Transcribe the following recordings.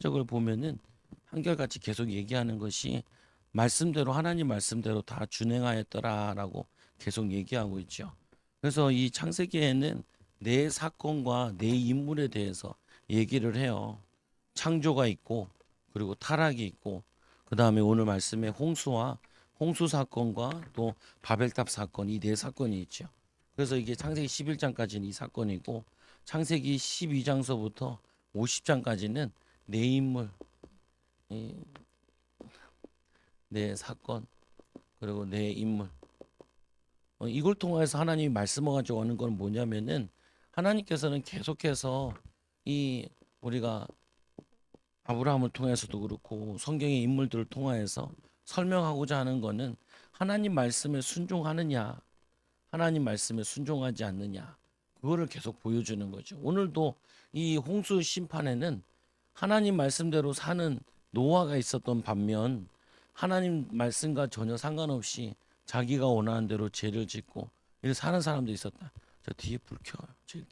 적을 보면은 한결같이 계속 얘기하는 것이 말씀대로 하나님 말씀대로 다 준행하였더라라고 계속 얘기하고 있죠. 그래서 이 창세기에는 네 사건과 네 인물에 대해서 얘기를 해요. 창조가 있고 그리고 타락이 있고 그다음에 오늘 말씀에 홍수와 홍수 사건과 또 바벨탑 사건 이 네 사건이 있죠. 그래서 이게 창세기 11장까지는 이 사건이고 창세기 12장서부터 50장까지는 네 인물, 네 사건 그리고 네 인물 이걸 통해서 하나님이 말씀을 가지고 오는 건 뭐냐면은 하나님께서는 계속해서 이 우리가 아브라함을 통해서도 그렇고 성경의 인물들을 통하여서 설명하고자 하는 거는 하나님 말씀에 순종하느냐 하나님 말씀에 순종하지 않느냐 그거를 계속 보여주는 거죠. 오늘도 이 홍수 심판에는 하나님 말씀대로 사는 노아가 있었던 반면 하나님 말씀과 전혀 상관없이 자기가 원하는 대로 죄를 짓고 이렇게 사는 사람도 있었다. 저 뒤에 불 켜요. 제일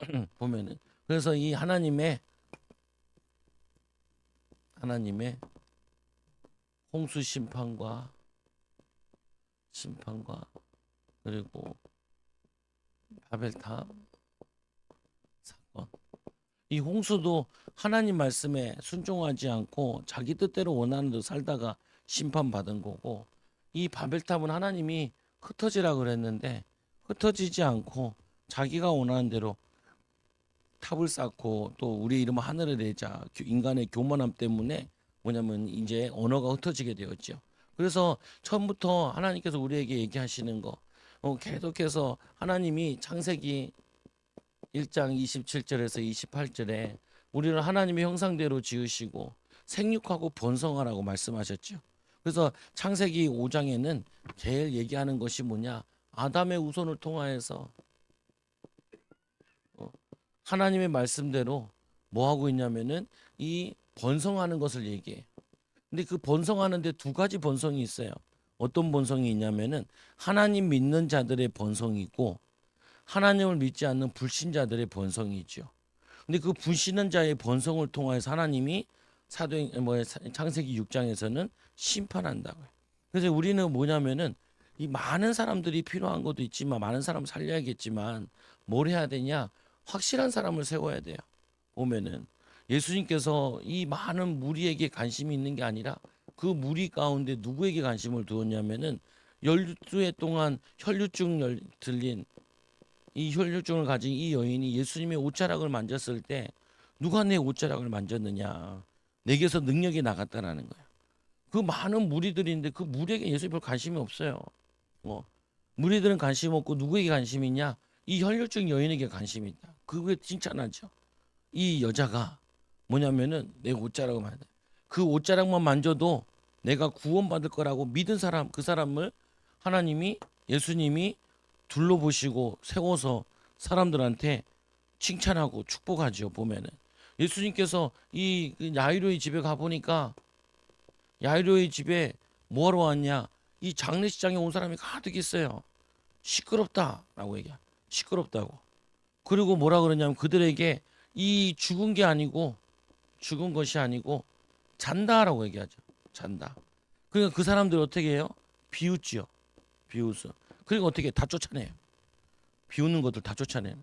뒤에 보면은 그래서 이 하나님의 홍수 심판과 그리고 바벨탑 사건. 이 홍수도 하나님 말씀에 순종하지 않고 자기 뜻대로 원하는 대로 살다가 심판받은 거고 이 바벨탑은 하나님이 흩어지라 그랬는데 흩어지지 않고 자기가 원하는 대로 탑을 쌓고 또 우리 이름을 하늘에 내자 인간의 교만함 때문에 뭐냐면 이제 언어가 흩어지게 되었죠. 그래서 처음부터 하나님께서 우리에게 얘기하시는 거 계속해서 하나님이 창세기 1장 27절에서 28절에 우리를 하나님의 형상대로 지으시고 생육하고 번성하라고 말씀하셨죠. 그래서 창세기 5장에는 제일 얘기하는 것이 뭐냐? 아담의 후손을 통하여서 하나님의 말씀대로 뭐 하고 있냐면은 이 번성하는 것을 얘기해. 근데 그 번성하는데 두 가지 번성이 있어요. 어떤 번성이 있냐면은 하나님 믿는 자들의 번성이 있고 하나님을 믿지 않는 불신자들의 번성이 있죠. 근데 그 불신한 자의 번성을 통하여서 하나님이 창세기 6장에서는 심판한다고요. 그래서 우리는 뭐냐면은 이 많은 사람들이 필요한 것도 있지만 많은 사람 살려야겠지만 뭘 해야 되냐? 확실한 사람을 세워야 돼요. 보면은 예수님께서 이 많은 무리에게 관심이 있는 게 아니라 그 무리 가운데 누구에게 관심을 두었냐면은 12해 동안 혈류증 들린 이 혈류증을 가진 이 여인이 예수님의 옷자락을 만졌을 때 누가 내 옷자락을 만졌느냐 내게서 능력이 나갔다라는 거야. 그 많은 무리들인데 그 무리에게 예수님 별 관심이 없어요. 뭐 무리들은 관심 없고 누구에게 관심이 있냐? 이 혈류증 여인에게 관심이 있다. 그게 칭찬하죠. 이 여자가 뭐냐면은 내 옷자락을 만져. 그 옷자락만 만져도 내가 구원받을 거라고 믿은 사람 그 사람을 하나님이 예수님이 둘러보시고 세워서 사람들한테 칭찬하고 축복하죠. 보면은 예수님께서 이 야이로의 집에 가 보니까 야이로의 집에 뭐하러 왔냐? 이 장례식장에 온 사람이 가득 있어요. 시끄럽다라고 얘기해. 시끄럽다고. 그리고 뭐라 그러냐면 그들에게 이 죽은 것이 아니고 잔다라고 얘기하죠. 잔다. 그러니까 그 사람들 어떻게 해요? 비웃지요. 비웃어. 그리고 어떻게 다 쫓아내요. 비웃는 것들 다 쫓아내요.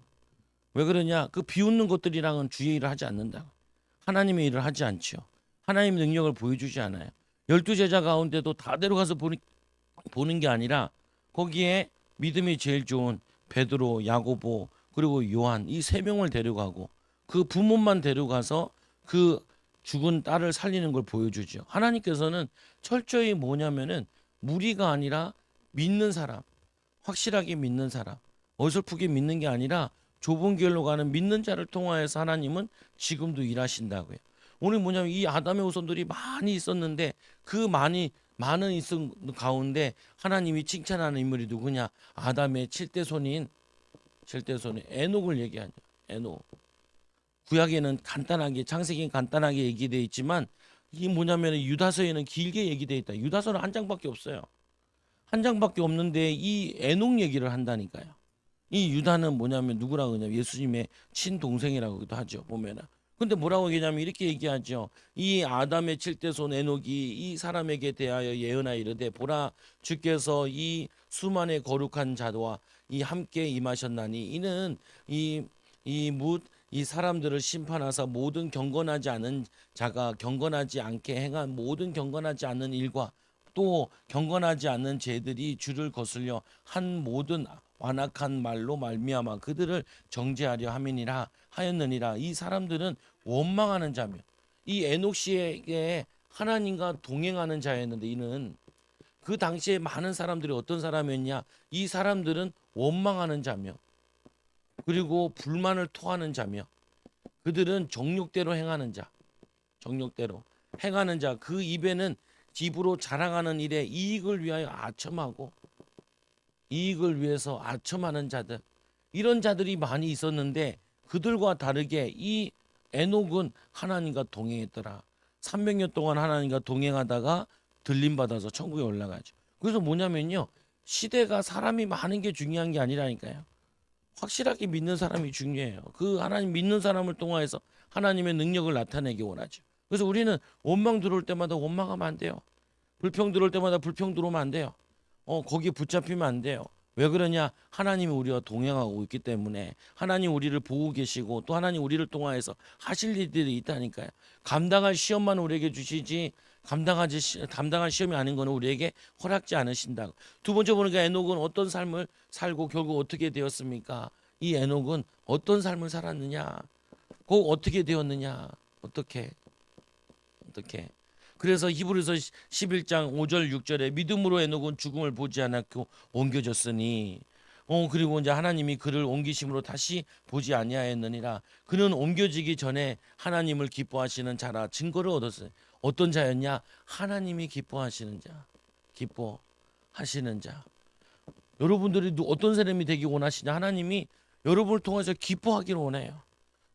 왜 그러냐? 그 비웃는 것들이랑은 주의 일을 하지 않는다. 하나님의 일을 하지 않지요. 하나님의 능력을 보여주지 않아요. 12제자 가운데도 다 데려가서 보는 게 아니라 거기에 믿음이 제일 좋은 베드로, 야고보 그리고 요한 이 세 명을 데려가고 그 부모만 데려가서 그 죽은 딸을 살리는 걸 보여주죠. 하나님께서는 철저히 뭐냐면은 무리가 아니라 믿는 사람, 확실하게 믿는 사람, 어설프게 믿는 게 아니라 좁은 길로 가는 믿는 자를 통하여서 하나님은 지금도 일하신다고요. 오늘 뭐냐면 이 아담의 후손들이 많이 있었는데 그 많은 있은 가운데 하나님이 칭찬하는 인물이 누구냐? 아담의 칠대손인 에녹을 얘기하죠. 에녹. 구약에는 간단하게 창세기는 간단하게 얘기되어 있지만 이 뭐냐면 유다서에는 길게 얘기되어 있다. 유다서는 한 장밖에 없어요. 한 장밖에 없는데 이 에녹 얘기를 한다니까요. 이 유다는 뭐냐면 누구라고 그러냐면 예수님의 친동생이라고도 하죠. 보면은 근데 뭐라고 얘기냐면 이렇게 얘기하죠. 이 아담의 칠대손 에녹이 이 사람에게 대하여 예언하여 이르되 보라 주께서 이 수만의 거룩한 자와 이 함께 임하셨나니 이는 이 사람들을 심판하사 모든 경건하지 않은 자가 경건하지 않게 행한 모든 경건하지 않는 일과 또 경건하지 않는 죄들이 주를 거슬려 한 모든 완악한 말로 말미암아 그들을 정죄하려 함이니라 하였느니라. 이 사람들은 원망하는 자며 이 에녹 씨에게 하나님과 동행하는 자였는데 이는 그 당시에 많은 사람들이 어떤 사람이었냐? 이 사람들은 원망하는 자며 그리고 불만을 토하는 자며 그들은 정욕대로 행하는 자, 정욕대로 행하는 자, 그 입에는 입으로 자랑하는 일에 이익을 위하여 아첨하고 이익을 위해서 아첨하는 자들, 이런 자들이 많이 있었는데 그들과 다르게 이 에녹은 하나님과 동행했더라. 300년 동안 하나님과 동행하다가 들림 받아서 천국에 올라가죠. 그래서 뭐냐면요, 시대가 사람이 많은 게 중요한 게 아니라니까요. 확실하게 믿는 사람이 중요해요. 그 하나님 믿는 사람을 통해서 하나님의 능력을 나타내기 원하죠. 그래서 우리는 원망 들어올 때마다 원망하면 안 돼요. 불평 들어올 때마다 불평 들어오면 안 돼요. 거기에 붙잡히면 안 돼요. 왜 그러냐? 하나님이 우리와 동행하고 있기 때문에 하나님 우리를 보고 계시고 또 하나님 우리를 통하여서 하실 일들이 있다니까요. 감당할 시험만 우리에게 주시지 감당할 시험이 아닌 거는 우리에게 허락지 않으신다. 두 번째 보니까 에녹은 어떤 삶을 살고 결국 어떻게 되었습니까? 이 에녹은 어떤 삶을 살았느냐? 꼭 어떻게 되었느냐? 어떻게? 그래서 히브리서 11장 5절 6절에 믿음으로 에녹은 죽음을 보지 않았고 옮겨졌으니 그리고 이제 하나님이 그를 옮기심으로 다시 보지 아니하였느니라. 그는 옮겨지기 전에 하나님을 기뻐하시는 자라 증거를 얻었어요. 어떤 자였냐? 하나님이 기뻐하시는 자. 기뻐하시는 자. 여러분들이 어떤 사람이 되기 원하시냐? 하나님이 여러분을 통해서 기뻐하기를 원해요.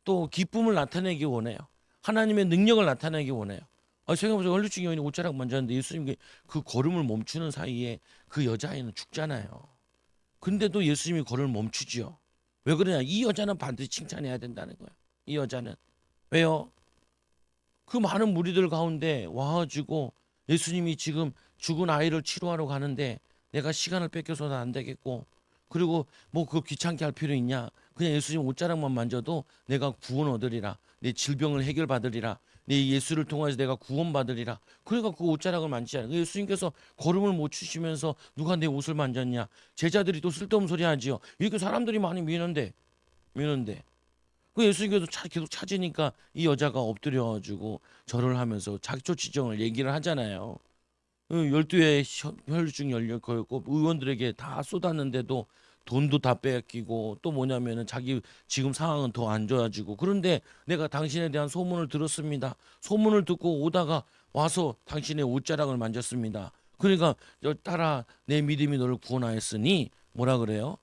또 기쁨을 나타내기 원해요. 하나님의 능력을 나타내기 원해요. 생각해보세요. 헐리충 여인이 옷자락 만졌는데 예수님이 그 걸음을 멈추는 사이에 그 여자아이는 죽잖아요. 근데도 예수님이 걸음을 멈추지요. 왜 그러냐? 이 여자는 반드시 칭찬해야 된다는 거예요. 이 여자는. 왜요? 그 많은 무리들 가운데 와가지고 예수님이 지금 죽은 아이를 치료하러 가는데 내가 시간을 뺏겨서는 안 되겠고 그리고 뭐 그 귀찮게 할 필요 있냐? 그냥 예수님 옷자락만 만져도 내가 구원 얻으리라. 내 질병을 해결받으리라. 내 예수를 통해서 내가 구원받으리라. 그러니까 그 옷자락을 만지잖아요. 예수님께서 걸음을 못 추시면서 누가 내 옷을 만졌냐? 제자들이 또 쓸데없는 소리 하지요. 이렇게 사람들이 많이 미는데 그 예수님께서 계속 찾으니까 이 여자가 엎드려가지고 절을 하면서 자기초 지정을 얘기를 하잖아요. 12회 혈중 연력거였고 의원들에게 다 쏟았는데도 돈도 다 뺏기고 또 뭐냐면은 자기 지금 상황은 더 안 좋아지고 그런데 내가 당신에 대한 소문을 들었습니다. 소문을 듣고 오다가 와서 당신의 옷자락을 만졌습니다. 그러니까 따라 내 믿음이 너를 구원하였으니 뭐라 그래요?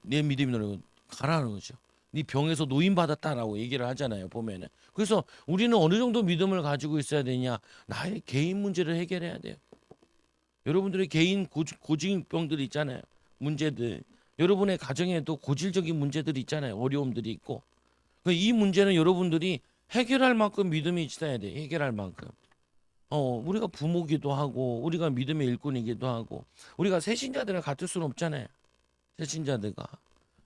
내 믿음이 너를 가라는 거죠. 네 병에서 노인 받았다라고 얘기를 하잖아요. 보면은. 그래서 우리는 어느 정도 믿음을 가지고 있어야 되냐? 나의 개인 문제를 해결해야 돼요. 여러분들의 개인 고질병들 있잖아요. 문제들. 여러분의 가정에도 고질적인 문제들이 있잖아요. 어려움들이 있고. 이 문제는 여러분들이 해결할 만큼 믿음이 있어야 돼. 해결할 만큼. 우리가 부모기도 하고 우리가 믿음의 일꾼이기도 하고 우리가 새신자들을 같을 수는 없잖아요.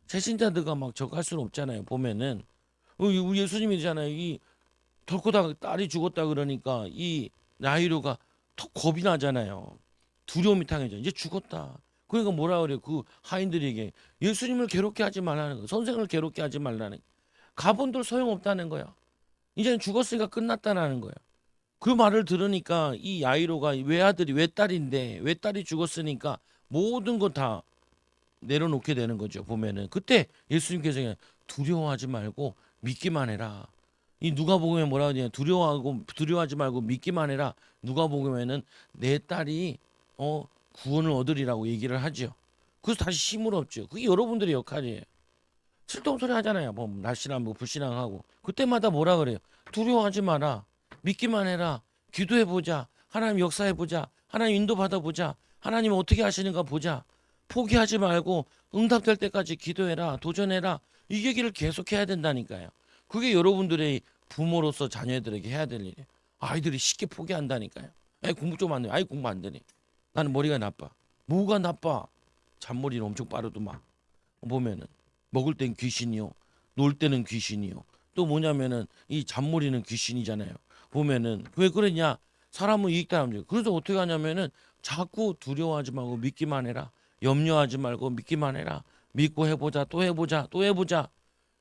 새신자들과 막 적할 수는 없잖아요. 보면은 우리 예수님이잖아요. 이 덜컥 딸이 죽었다 그러니까 이 야이로가 턱 겁이 나잖아요. 두려움이 당해져. 이제 죽었다. 그러니까 뭐라 그래요? 그 하인들에게 예수님을 괴롭게 하지 말라는 거예요. 선생을 괴롭게 하지 말라는 거예요. 가본들 소용없다는 거예요. 이제는 죽었으니까 끝났다는 거예요. 그 말을 들으니까 이 야이로가 외딸이 죽었으니까 모든 거 다 내려놓게 되는 거죠. 보면은 그때 예수님께서 그냥 두려워하지 말고 믿기만 해라. 이 누가복음에 뭐라 하냐? 두려워하지 말고 믿기만 해라. 누가복음에는 내 딸이 구원을 얻으리라고 얘기를 하죠. 그래서 다시 힘을 얻죠. 그게 여러분들의 역할이에요. 쓸데없는 소리 하잖아요. 뭐 날씬하고 불신앙하고 그때마다 뭐라 그래요? 두려워하지 마라. 믿기만 해라. 기도해 보자. 하나님 역사해 보자. 하나님 인도 받아 보자. 하나님 어떻게 하시는가 보자. 포기하지 말고 응답될 때까지 기도해라. 도전해라. 이 얘기를 계속해야 된다니까요. 그게 여러분들의 부모로서 자녀들에게 해야 될 일이에요. 아이들이 쉽게 포기한다니까요. 아이 공부 좀 안 돼. 아이 공부 안 되니. 나는 머리가 나빠. 뭐가 나빠? 잔머리는 엄청 빠르더만. 보면은 먹을 땐 귀신이요. 놀 때는 귀신이요. 또 뭐냐면은 이 잔머리는 귀신이잖아요. 보면은 왜 그러냐? 사람은 이익다람쥐. 그래서 어떻게 하냐면은 자꾸 두려워하지 말고 믿기만 해라. 염려하지 말고 믿기만 해라. 믿고 해보자. 또 해보자. 또 해보자.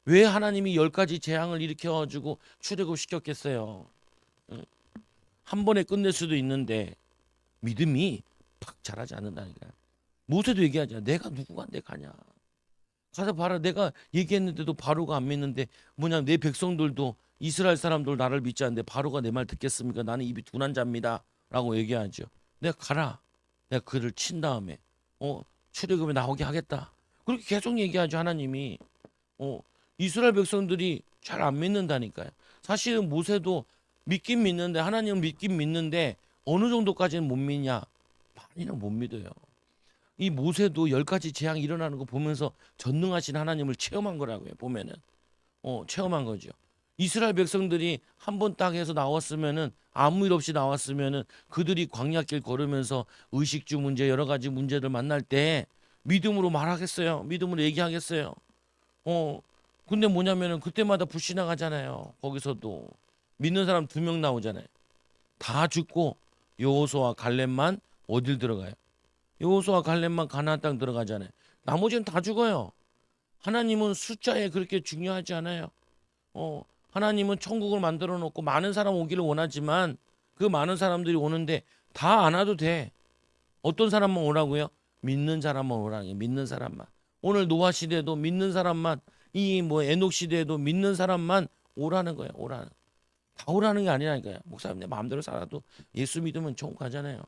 왜 하나님이 10가지 재앙을 일으켜가지고 출애굽시켰겠어요? 응? 한 번에 끝낼 수도 있는데 믿음이 팍 자라지 않는다니까요. 모세도 얘기하잖아. 내가 누구한테 가냐. 가서 봐라. 내가 얘기했는데도 바로가 안 믿는데 뭐냐, 내 백성들도 이스라엘 사람들 나를 믿지 않는데 바로가 내 말 듣겠습니까? 나는 입이 둔한 자입니다 라고 얘기하죠. 내가 가라. 내가 그를 친 다음에 출애굽에 나오게 하겠다. 그렇게 계속 얘기하죠. 하나님이. 이스라엘 백성들이 잘 안 믿는다니까요. 사실은 모세도 믿긴 믿는데, 하나님은 믿긴 믿는데 어느 정도까지는 못 믿냐? 많이는 못 믿어요. 이 모세도 10가지 재앙이 일어나는 거 보면서 전능하신 하나님을 체험한 거라고요. 보면은 체험한 거죠. 이스라엘 백성들이 한 번 딱 해서 나왔으면은, 아무 일 없이 나왔으면은, 그들이 광야길 걸으면서 의식주 문제, 여러 가지 문제들 만날 때 믿음으로 말하겠어요? 믿음으로 얘기하겠어요? 근데 뭐냐면은 그때마다 불신앙하잖아요. 거기서도 믿는 사람 2명 나오잖아요. 다 죽고 여호수아와 갈렙만 어딜 들어가요? 여호수아와 갈렙만 가나안 땅 들어가잖아요. 나머지는 다 죽어요. 하나님은 숫자에 그렇게 중요하지 않아요. 하나님은 천국을 만들어 놓고 많은 사람 오기를 원하지만 그 많은 사람들이 오는데 다 안 와도 돼. 어떤 사람만 오라고요? 믿는 사람만 오라는 거예요. 믿는 사람만. 오늘 노아 시대도 믿는 사람만, 이 뭐 에녹 시대에도 믿는 사람만 오라는 거예요. 오라는. 다 오라는 게 아니라니까요. 목사님 내 마음대로 살아도 예수 믿으면 천국 가잖아요.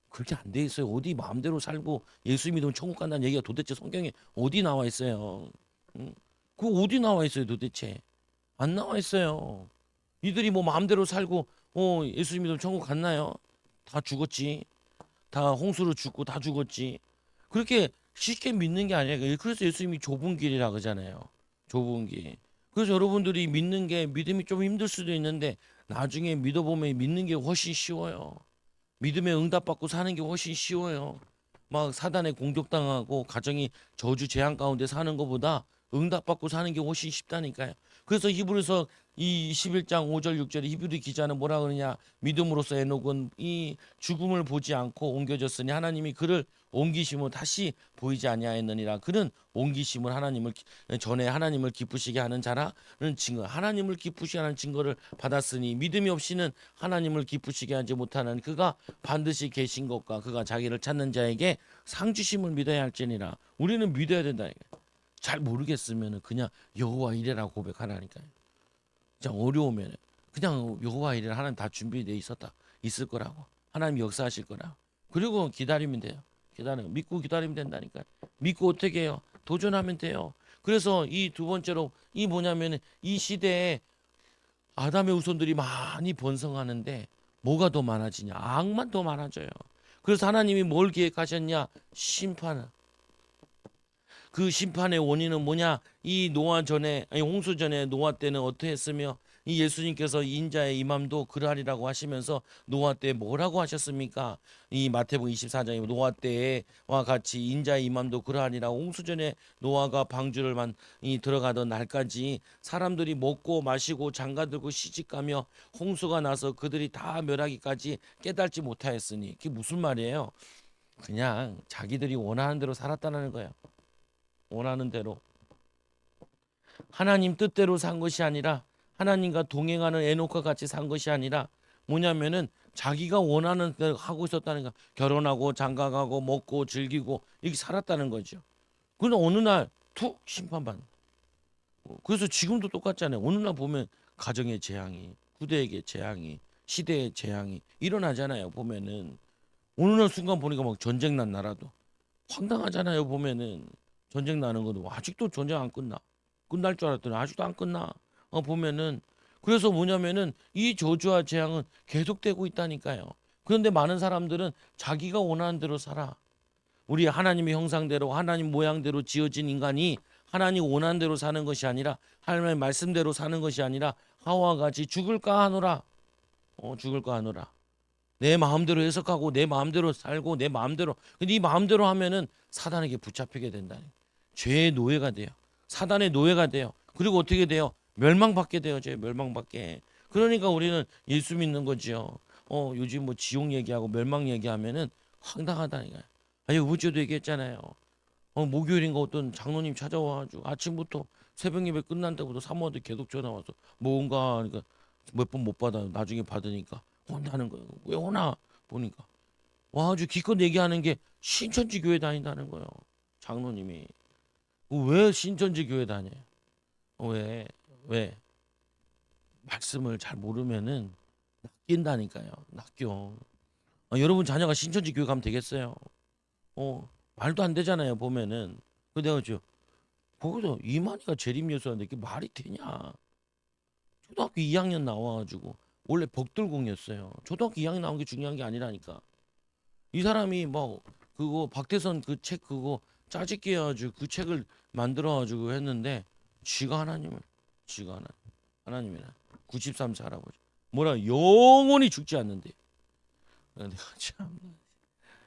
그렇게 안 돼 있어요. 어디 마음대로 살고 예수 믿으면 천국 간다는 얘기가 도대체 성경에 어디 나와 있어요? 응? 그거 어디 나와 있어요 도대체? 안 나와 있어요. 이들이 뭐 마음대로 살고 예수 믿으면 천국 갔나요? 다 죽었지. 다 홍수로 죽고 다 죽었지. 그렇게 쉽게 믿는 게 아니에요. 그래서 예수님이 좁은 길이라 그러잖아요. 좁은 길. 그래서 여러분들이 믿는 게, 믿음이 좀 힘들 수도 있는데 나중에 믿어보면 믿는 게 훨씬 쉬워요. 믿음에 응답받고 사는 게 훨씬 쉬워요. 막 사단에 공격당하고 가정이 저주 재앙 가운데 사는 것보다 응답받고 사는 게 훨씬 쉽다니까요. 그래서 히브리서 이 21장 5절 6절에 히브리 기자는 뭐라 그러냐? 믿음으로써 에녹은 이 죽음을 보지 않고 옮겨졌으니 하나님이 그를 옮기심으로 다시 보이지 아니하였느니라. 그는 옮기심을 하나님을 전에 하나님을 기쁘시게 하는 자라는 증거, 하나님을 기쁘시게 하는 증거를 받았으니 믿음이 없이는 하나님을 기쁘시게 하지 못하는 그가 반드시 계신 것과 그가 자기를 찾는 자에게 상 주심을 믿어야 할지니라. 우리는 믿어야 된다니까. 잘 모르겠으면 그냥 여호와 이레라고 고백하라니까요. 그냥 어려우면 그냥 여호와 이레, 하나님 다 준비되어 있을 거라고, 하나님 역사하실 거라고. 그리고 기다리면 돼요. 믿고 기다리면 된다니까요. 믿고 어떻게 해요? 도전하면 돼요. 그래서 이 두 번째로 이 뭐냐면 이 시대에 아담의 후손들이 많이 번성하는데 뭐가 더 많아지냐? 악만 더 많아져요. 그래서 하나님이 뭘 계획하셨냐? 심판을. 그 심판의 원인은 뭐냐? 이 노아 전에, 아니 홍수 전에 노아 때는 어떻게 했으며, 이 예수님께서 인자의 임함도 그러하리라고 하시면서 노아 때 뭐라고 하셨습니까? 이 마태복음 24장에 노아 때와 같이 인자의 임함도 그러하리라고, 홍수 전에 노아가 방주를 이 들어가던 날까지 사람들이 먹고 마시고 장가들고 시집가며 홍수가 나서 그들이 다 멸하기까지 깨닫지 못하였으니, 그게 무슨 말이에요? 그냥 자기들이 원하는 대로 살았다는 거예요. 원하는 대로, 하나님 뜻대로 산 것이 아니라, 하나님과 동행하는 에녹과 같이 산 것이 아니라 뭐냐면은 자기가 원하는 대로 하고 있었다는 거. 결혼하고 장가가고 먹고 즐기고 이렇게 살았다는 거죠. 그러나 어느 날 툭 심판받는. 그래서 지금도 똑같잖아요. 어느 날 보면 가정의 재앙이, 후대에게 재앙이, 시대의 재앙이 일어나잖아요. 보면은 어느 날 순간 보니까 막 전쟁 난 나라도 황당하잖아요. 보면은 전쟁 나는 것도 아직도 전쟁 안 끝날 줄 알았더니 아직도 안 끝나. 보면은 그래서 뭐냐면은 이 저주와 재앙은 계속되고 있다니까요. 그런데 많은 사람들은 자기가 원하는 대로 살아. 우리 하나님의 형상대로, 하나님 모양대로 지어진 인간이 하나님 원하는 대로 사는 것이 아니라, 하나님의 말씀대로 사는 것이 아니라 하와 같이 죽을까 하노라. 죽을까 하노라. 내 마음대로 해석하고 내 마음대로 살고 내 마음대로. 근데 이 마음대로 하면은 사단에게 붙잡히게 된다니. 죄의 노예가 돼요. 사단의 노예가 돼요. 그리고 어떻게 돼요? 멸망받게 돼요. 죄 멸망받게. 그러니까 우리는 예수 믿는 거지요. 요즘 뭐 지옥 얘기하고 멸망 얘기하면은 황당하다니까. 아니 우주도 얘기했잖아요. 목요일인가 어떤 장로님 찾아와가지고 아침부터 새벽 예배 끝난다고도 사모한테 계속 전화 와서 뭔가 그러니까 몇 번 못 받아 나중에 받으니까 혼나는 거예요. 왜 오나 보니까 와가지고 기껏 얘기하는 게 신천지 교회 다닌다는 거예요. 장로님이 왜 신천지 교회 다녀요? 왜 왜? 말씀을 잘 모르면은 낚인다니까요. 낚여. 여러분 자녀가 신천지 교회 가면 되겠어요? 말도 안 되잖아요. 보면은 그 내가 거기서 이만희가 재림예수하는데 이게 말이 되냐? 초등학교 2학년 나와가지고 원래 벽돌공이었어요. 초등학교 2학년 나온 게 중요한 게 아니라니까. 이 사람이 뭐 그거 박태선 그 책 그거 짜집기 해가지고 그 책을 만들어가지고 했는데 지가 하나님이라 93세 할아버지 뭐라 영원히 죽지 않는데. 내가 참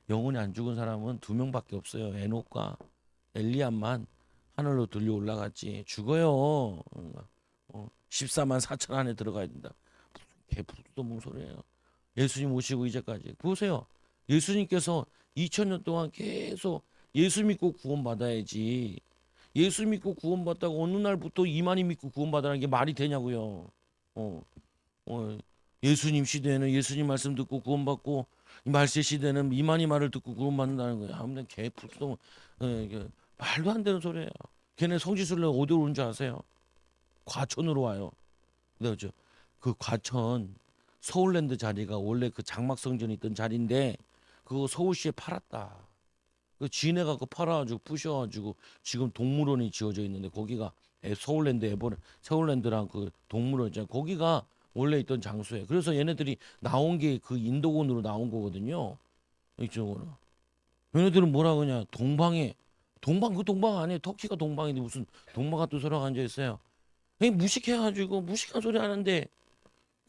영원히 안 죽은 사람은 두 명밖에 없어요. 에녹과 엘리야만 하늘로 들려 올라갔지. 죽어요. 14만 4천 안에 들어가야 된다. 개뿔도 뭔 소리예요. 예수님 오시고 이제까지 보세요. 예수님께서 2000년 동안 계속 예수 믿고 구원받아야지. 예수 믿고 구원받다가 어느 날부터 이만희 믿고 구원받으라는 게 말이 되냐고요. 어, 어, 예수님 시대에는 예수님 말씀 듣고 구원받고 이 말세 시대는 이만희 말을 듣고 구원받는다는 거예요. 아무튼 개뿔도 말도 안 되는 소리예요. 걔네 성지순례 어디로 온 줄 아세요? 과천으로 와요. 그죠? 그 과천 서울랜드 자리가 원래 그 장막성전이 있던 자리인데 그거 서울시에 팔았다. 그 지네가 그 팔아가지고 부셔가지고 지금 동물원이 지어져 있는데 거기가 서울랜드 에버랜 서울랜드랑 그 동물원 있잖아요. 거기가 원래 있던 장소예요. 그래서 얘네들이 나온 게 그 인도군으로 나온 거거든요. 이쪽으로. 얘네들은 뭐라 그러냐? 동방 그 동방 아니에요. 터키가 동방인데 무슨 동방아 뚜서락 앉아 있어요. 무식해가지고 무식한 소리 하는데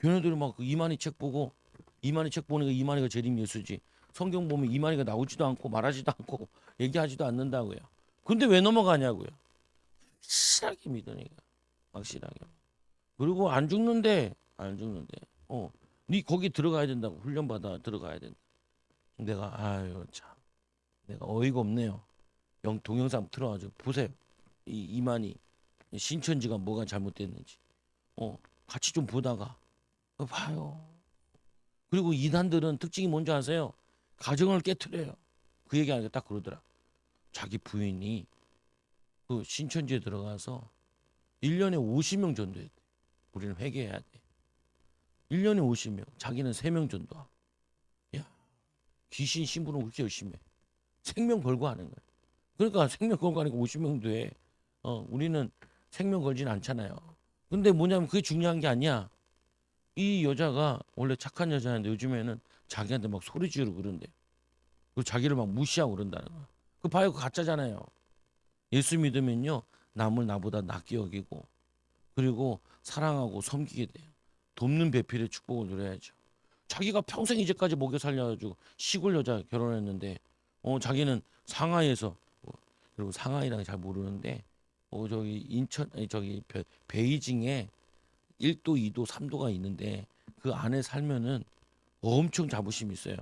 걔네들이 막 그 이만희 책 보고 이만희 책 보니까 이만희가 재림 예수지. 성경 보면 이만희가 나오지도 않고 말하지도 않고 얘기하지도 않는다고요. 근데 왜 넘어가냐고요. 확실하게 믿으니까. 확실하게. 그리고 안 죽는데. 네 거기 들어가야 된다고 훈련받아 들어가야 된다. 내가 아유 참 내가 어이가 없네요. 동영상 틀어가지고 보세요. 이 이만희 신천지가 뭐가 잘못됐는지. 같이 좀 보다가 봐요. 그리고 이단들은 특징이 뭔지 아세요? 가정을 깨트려요. 그 얘기하니까 딱 그러더라. 자기 부인이 그 신천지에 들어가서 1년에 50명 전도했대. 우리는 회개해야 돼. 1년에 50명. 자기는 3명 전도하고. 야, 귀신 신부는 그렇게 열심히 해. 생명 걸고 하는 거야. 그러니까 생명 걸고 하니까 50명도 해. 우리는 생명 걸진 않잖아요. 근데 뭐냐면 그게 중요한 게 아니야. 이 여자가 원래 착한 여자인데 요즘에는 자기한테 막 소리 지르고 그런대. 그 자기를 막 무시하고 그런다는 거야. 그 봐요, 그 가짜잖아요. 예수 믿으면요, 남을 나보다 낫게 여기고, 그리고 사랑하고 섬기게 돼요. 돕는 배필의 축복을 누려야죠. 자기가 평생 이제까지 먹여 살려가지고 시골 여자 결혼했는데, 자기는 상하이에서, 그리고 상하이랑 잘 모르는데, 저기 인천, 아니, 저기 베이징에 1도, 2도, 3도가 있는데 그 안에 살면은 엄청 자부심이 있어요.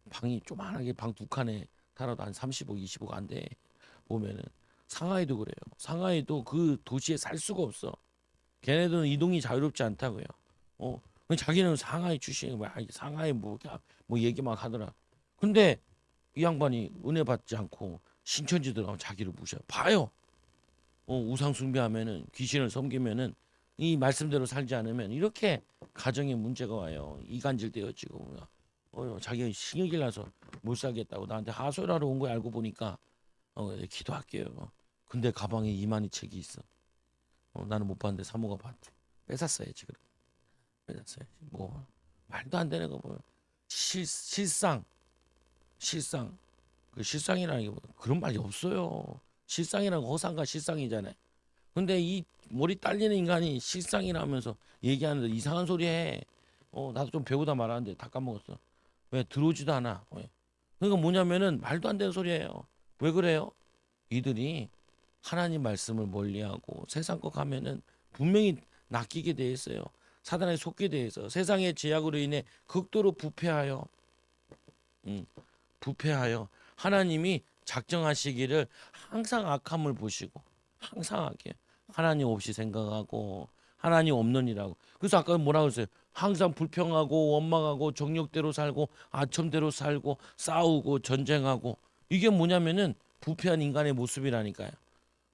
방이 조만하게 방 두 칸에 살아도 한 30억, 20억 안 돼. 보면은 상하이도 그래요. 상하이도 그 도시에 살 수가 없어. 걔네들은 이동이 자유롭지 않다고요. 어, 자기는 상하이 출신이 뭐 상하이 뭐 얘기 막 하더라. 근데 이 양반이 은혜 받지 않고 신천지 들어가면 자기를 무시해. 봐요. 우상 숭배하면은 귀신을 섬기면은 이 말씀대로 살지 않으면 이렇게 가정에 문제가 와요. 이간질 되어지고 자기가 신경질 나서 못 살겠다고 나한테 하소연하러 온 거 알고 보니까 기도할게요. 근데 가방에 이만희 책이 있어. 나는 못 봤는데 사모가 봤대. 뺏었어야지 그래. 뺏었어야지. 뭐 말도 안 되는 거 뭐. 실상 그 실상이라는 게 뭐 그런 말이 없어요. 실상이라는 거 허상과 실상이잖아요. 근데 이 머리 딸리는 인간이 실상이라면서 얘기하는데 이상한 소리 해. 나도 좀 배우다 말았는데 다 까먹었어. 왜 들어오지도 않아. 왜? 그러니까 뭐냐면은 말도 안 되는 소리예요. 왜 그래요? 이들이 하나님 말씀을 멀리하고 세상 거 가면은 분명히 낚이게 돼 있어요. 사단에 속게 돼 있어. 세상의 제약으로 인해 극도로 부패하여, 음, 부패하여 하나님이 작정하시기를 항상 악함을 보시고 항상 악해. 하나님 없이 생각하고 하나님 없는이라고. 그래서 아까 뭐라고 했어요? 항상 불평하고 원망하고 정욕대로 살고 아첨대로 살고 싸우고 전쟁하고 이게 뭐냐면은 부패한 인간의 모습이라니까요.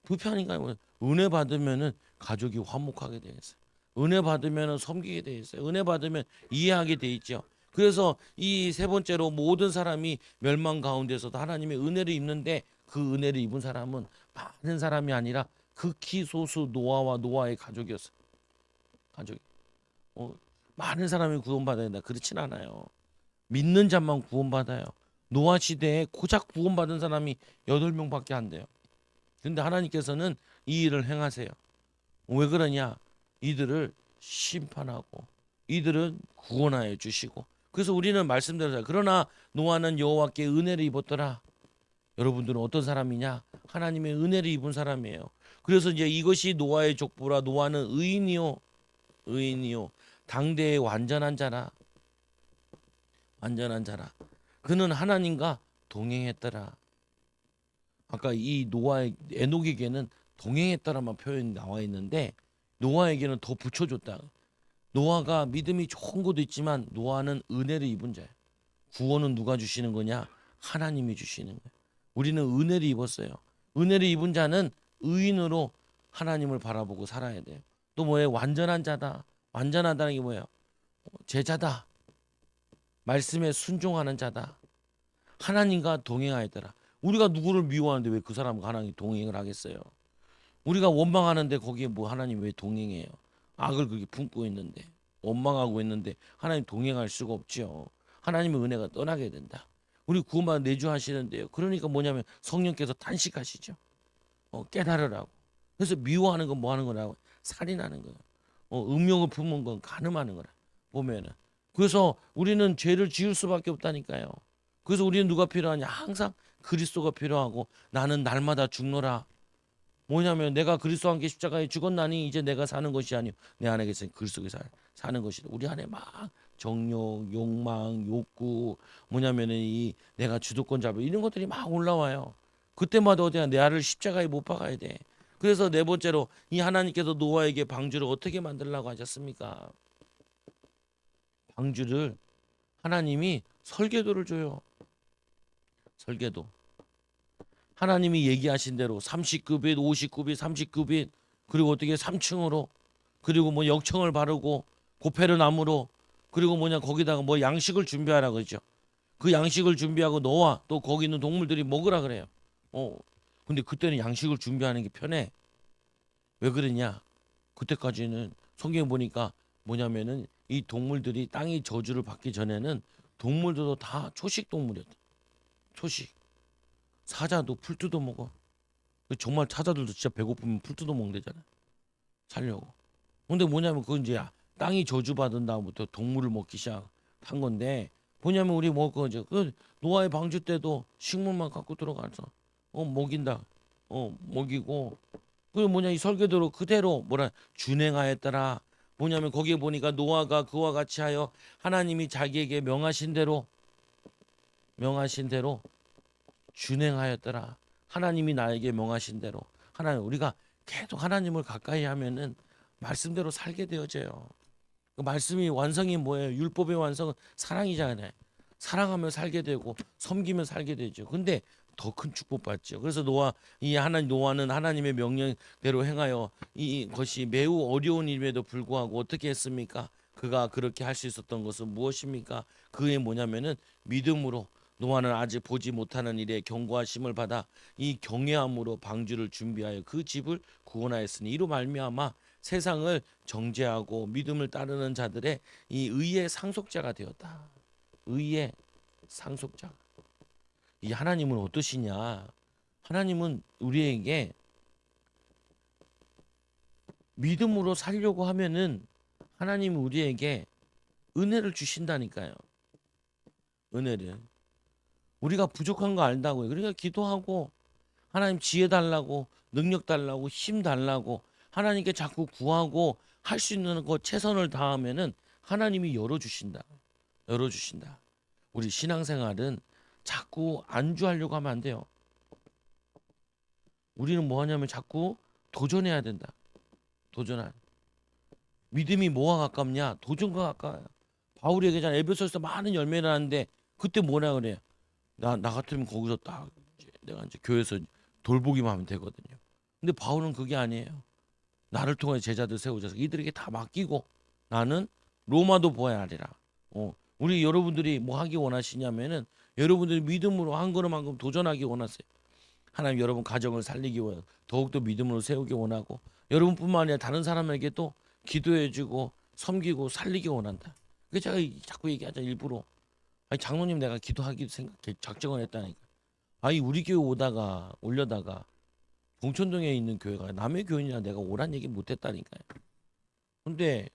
부패한 인간이 뭐냐? 은혜 받으면은 가족이 화목하게 돼 있어요. 은혜 받으면은 섬기게 돼 있어요. 은혜 받으면 이해하게 돼 있죠. 그래서 이 세 번째로 모든 사람이 멸망 가운데서도 하나님의 은혜를 입는데 그 은혜를 입은 사람은 많은 사람이 아니라 극히 소수 노아와 노아의 가족이었어요. 가족. 어, 많은 사람이 구원받아야 된다. 그렇진 않아요. 믿는 자만 구원받아요. 노아 시대에 고작 구원받은 사람이 8명밖에 안 돼요. 근데 하나님께서는 이 일을 행하세요. 왜 그러냐? 이들을 심판하고 이들은 구원하여 주시고. 그래서 우리는 말씀대로 그러나 노아는 여호와께 은혜를 입었더라. 여러분들은 어떤 사람이냐? 하나님의 은혜를 입은 사람이에요. 그래서 이제 이것이 노아의 족보라. 노아는 의인이요, 의인이요, 당대의 완전한 자라, 완전한 자라. 그는 하나님과 동행했더라. 아까 이 노아의 에녹에게는 동행했다라만 표현이 나와 있는데 노아에게는 더 붙여줬다. 노아가 믿음이 좋은 것도 있지만 노아는 은혜를 입은 자예요. 구원은 누가 주시는 거냐? 하나님이 주시는 거예요. 우리는 은혜를 입었어요. 은혜를 입은 자는 의인으로 하나님을 바라보고 살아야 돼요. 또 뭐예요? 완전한 자다. 완전하다는 게 뭐예요? 제자다. 말씀에 순종하는 자다. 하나님과 동행하였더라. 우리가 누구를 미워하는데 왜 그 사람과 하나님 동행을 하겠어요? 우리가 원망하는데 거기에 뭐 하나님 왜 동행해요? 악을 그렇게 품고 있는데 원망하고 있는데 하나님 동행할 수가 없지요. 하나님의 은혜가 떠나게 된다. 우리 구원받아 내주하시는데요. 그러니까 뭐냐면 성령께서 탄식하시죠. 깨달으라고. 그래서 미워하는 건 뭐 하는 거라고? 살인하는 거예요. 음욕을 품은 건 간음하는 거라. 보면은. 그래서 우리는 죄를 지을 수밖에 없다니까요. 그래서 우리는 누가 필요하냐? 항상 그리스도가 필요하고 나는 날마다 죽노라. 뭐냐면 내가 그리스도와 함께 십자가에 죽었나니 이제 내가 사는 것이 아니요 내 안에 계신 그리스도가 사는 것이다. 우리 안에 막 정욕, 욕망, 욕구 뭐냐면은 이 내가 주도권 잡을 이런 것들이 막 올라와요. 그때마다 어디야 내 아를 십자가에 못 박아야 돼. 그래서 네 번째로 이 하나님께서 노아에게 방주를 어떻게 만들라고 하셨습니까? 방주를 하나님이 설계도를 줘요. 설계도. 하나님이 얘기하신 대로 30규빗, 50규빗, 30규빗 그리고 어떻게 3층으로 그리고 뭐 역청을 바르고 고페르 나무로 그리고 뭐냐 거기다가 뭐 양식을 준비하라 그러죠. 그 양식을 준비하고 너와 또 거기 있는 동물들이 먹으라 그래요. 근데 그때는 양식을 준비하는 게 편해. 왜 그러냐? 그때까지는 성경에 보니까 뭐냐면은 이 동물들이 땅이 저주를 받기 전에는 동물들도 다 초식 동물이었다. 초식. 사자도 풀 뜯어 먹어. 정말 사자들도 진짜 배고프면 풀 뜯어 먹는다잖아. 살려고. 근데 뭐냐면 그건 이제 땅이 저주받은 다음부터 동물을 먹기 시작한 건데 뭐냐면 우리 뭐 이제 그 노아의 방주 때도 식물만 갖고 들어가서 먹인다. 먹이고 그리고 뭐냐 이 설계도로 그대로 뭐라 준행하였더라. 뭐냐면 거기에 보니까 노아가 그와 같이 하여 하나님이 자기에게 명하신 대로 준행하였더라. 하나님이 나에게 명하신 대로 하나님 우리가 계속 하나님을 가까이 하면은 말씀대로 살게 되어져요. 그 말씀이 완성이 뭐예요? 율법의 완성은 사랑이잖아요. 사랑하며 살게 되고 섬기며 살게 되죠. 근데 더 큰 축복 받죠. 그래서 노아는 하나님의 명령대로 행하여 이것이 매우 어려운 일임에도 불구하고 어떻게 했습니까? 그가 그렇게 할 수 있었던 것은 무엇입니까? 그의 뭐냐면은 믿음으로 노아는 아직 보지 못하는 일에 경고하심을 받아 이 경외함으로 방주를 준비하여 그 집을 구원하였으니 이로 말미암아 세상을 정죄하고 믿음을 따르는 자들의 이 의의 상속자가 되었다. 의의 상속자. 이 하나님은 어떠시냐? 하나님은 우리에게 믿음으로 살려고 하면은 하나님이 우리에게 은혜를 주신다니까요. 은혜를. 우리가 부족한 거 안다고요. 그러니까 기도하고 하나님 지혜 달라고, 능력 달라고, 힘 달라고 하나님께 자꾸 구하고 할 수 있는 거 최선을 다하면은 하나님이 열어주신다. 열어주신다. 우리 신앙생활은 자꾸 안주하려고 하면 안 돼요. 우리는 뭐 하냐면 자꾸 도전해야 된다. 도전한. 믿음이 뭐와 가깝냐? 도전과 가까워요. 바울이 얘기잖아. 에베소에서 많은 열매를 하는데 그때 뭐라 그래요? 나 같으면 거기서 딱 이제 내가 이제 교회에서 돌보기만 하면 되거든요. 근데 바울은 그게 아니에요. 나를 통해 제자들 세우셔서 이들에게 다 맡기고 나는 로마도 보아야 하리라. 우리 여러분들이 뭐 하기 원하시냐면은 여러분들이 믿음으로 한 걸음 한 걸음 도전하기 원하세요. 하나님 여러분 가정을 살리기 원하고 더욱더 믿음으로 세우기 원하고 여러분뿐만 아니라 다른 사람에게도 기도해주고 섬기고 살리기 원한다. 그 제가 자꾸 얘기하자 일부러. 아니 장로님 내가 기도하기도 작정을 했다니까. 아니 우리 교회 오다가 올려다가 봉천동에 있는 교회가 남의 교회냐 내가 오란 얘기 못했다니까요. 근데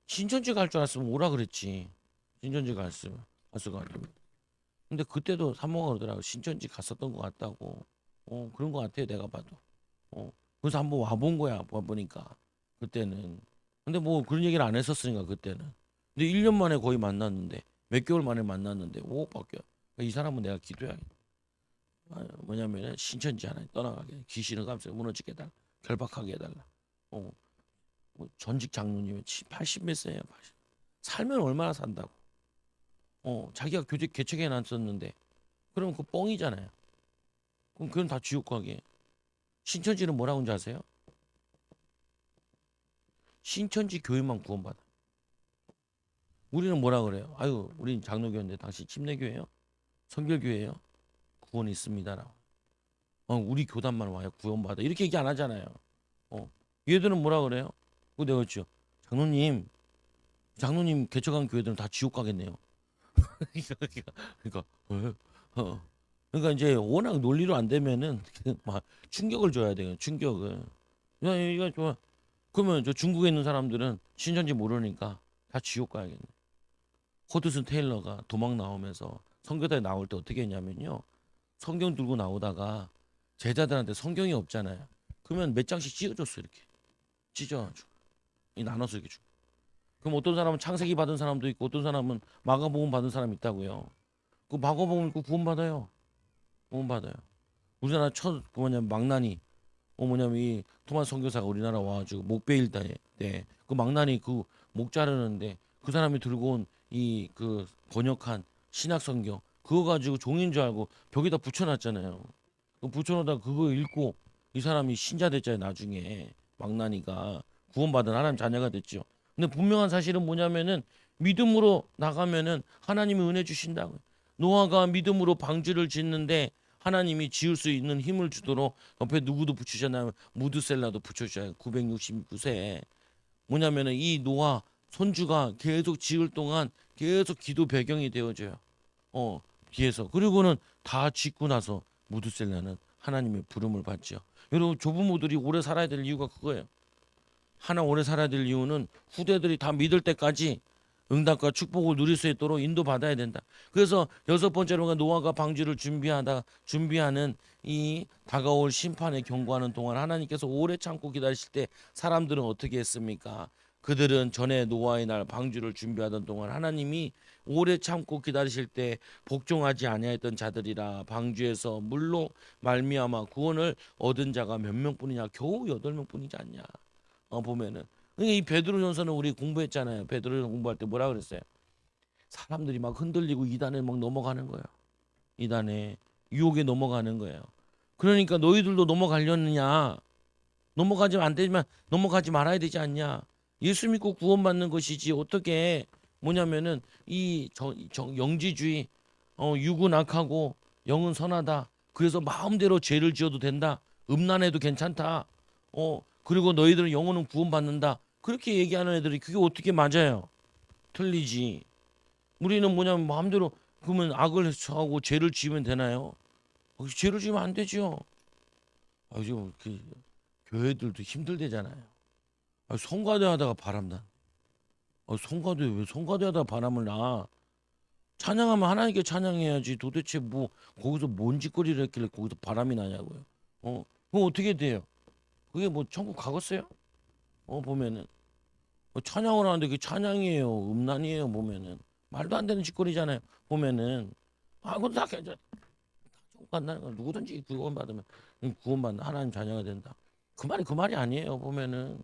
신천지 갈 줄 알았으면 오라 그랬지. 신천지 갔으면 갔을 거 아닙니까. 근데 그때도 사모가 그러더라고. 신천지 갔었던 것 같다고. 그런 것 같아요 내가 봐도. 그래서 한번 와본 거야 와보니까 그때는. 근데 뭐 그런 얘기를 안 했었으니까 그때는. 근데 1년 만에 거의 만났는데 몇 개월 만에 만났는데 오 바뀌어. 이 사람은 내가 기도해야겠다. 뭐냐면은 신천지 하나 떠나가게 귀신을 감싸 무너지게 해달라. 결박하게 해달라. 어, 뭐 전직 장로님이 80 몇 세예요. 80. 살면 얼마나 산다고. 자기가 교직 개척해 놨었는데 그러면 그 뻥이잖아요. 그럼 그건 다 지옥 가게. 신천지는 뭐라고 하는지 아세요? 신천지 교회만 구원받아. 우리는 뭐라 그래요? 아유, 우린 장로교인데 당신 침례교회요? 성결교회요? 구원 있습니다라고. 우리 교단만 와요 구원받아. 이렇게 얘기 안 하잖아요. 얘들은 뭐라 그래요? 그거 내가 그랬죠. 장로님 개척한 교회들은 다 지옥 가겠네요. 그러니까 그러니까 이제 워낙 논리로 안 되면은 막 충격을 줘야 돼요. 충격을. 야 이거 좋아. 그러면 저 중국에 있는 사람들은 신천지 모르니까 다 지옥 가야겠네. 호드슨 테일러가 도망 나오면서 선교단에 나올 때 어떻게 했냐면요. 성경 들고 나오다가 제자들한테 성경이 없잖아요. 그러면 몇 장씩 찢어줬어 이렇게. 찢어가지고 이 나눠서 이렇게 줘. 그럼 어떤 사람은 창세기 받은 사람도 있고 어떤 사람은 마가복음 받은 사람이 있다고요. 그 마가복음 읽고 구원 받아요. 구원 받아요. 우리나라 첫 뭐냐면 망나니 뭐냐면 이 토마스 선교사가 우리나라 와가지고 목 베일 때그 망나니 그 목 자르는데 그 사람이 들고 온 이 그 번역한 신약 성경 그거 가지고 종인 줄 알고 벽에다 붙여놨잖아요. 그 붙여놓다 그거 읽고 이 사람이 신자 됐잖아요. 나중에 망나니가 구원받은 하나님 자녀가 됐죠. 근데 분명한 사실은 뭐냐면은 믿음으로 나가면은 하나님이 은혜 주신다고요. 노아가 믿음으로 방주를 짓는데 하나님이 지을 수 있는 힘을 주도록 옆에 누구도 붙이잖아요. 무드셀라도 붙여줘요. 969세. 뭐냐면은 이 노아 손주가 계속 지을 동안 계속 기도 배경이 되어줘요. 뒤에서. 그리고는 다 짓고 나서 무드셀라는 하나님의 부름을 받죠. 여러분 조부모들이 오래 살아야 될 이유가 그거예요. 하나 오래 살아야 될 이유는 후대들이 다 믿을 때까지 응답과 축복을 누릴 수 있도록 인도받아야 된다. 그래서 여섯 번째로가 노아가 방주를 준비하는 이 다가올 심판에 경고하는 동안 하나님께서 오래 참고 기다리실 때 사람들은 어떻게 했습니까? 그들은 전에 노아의 날 방주를 준비하던 동안 하나님이 오래 참고 기다리실 때 복종하지 아니하였던 자들이라 방주에서 물로 말미암아 구원을 얻은 자가 몇 명뿐이냐? 겨우 8명뿐이지 않냐? 보면은 이 베드로전서는 우리 공부했잖아요. 베드로전 공부할 때 뭐라 그랬어요? 사람들이 막 흔들리고 이단에 막 넘어가는 거예요. 이단에 유혹에 넘어가는 거예요. 그러니까 너희들도 넘어가려느냐? 넘어가지면 안 되지만 넘어가지 말아야 되지 않냐? 예수 믿고 구원받는 것이지 어떻게 뭐냐면은 이 영지주의 육은 악하고 영은 선하다. 그래서 마음대로 죄를 지어도 된다. 음란해도 괜찮다. 그리고 너희들은 영혼은 구원받는다. 그렇게 얘기하는 애들이 그게 어떻게 맞아요? 틀리지. 우리는 뭐냐면 마음대로 그러면 악을 하고 죄를 지으면 되나요? 죄를 지으면 안 되죠. 요즘 그 교회들도 힘들대잖아요. 성가대 하다가 바람나. 성가대 왜 성가대 하다가 바람을 나? 찬양하면 하나님께 찬양해야지. 도대체 뭐 거기서 뭔 짓거리를 했길래 거기서 바람이 나냐고요. 그럼 어떻게 돼요? 그게 뭐 천국 가겠어요? 보면은 찬양을 하는데 그게 찬양이에요, 음란이에요. 보면은 말도 안 되는 짓거리잖아요. 보면은 그건 다 괜찮. 천국 간다는 건 누구든지 구원받으면 구원받는 하나님 자녀가 된다. 그 말이 아니에요. 보면은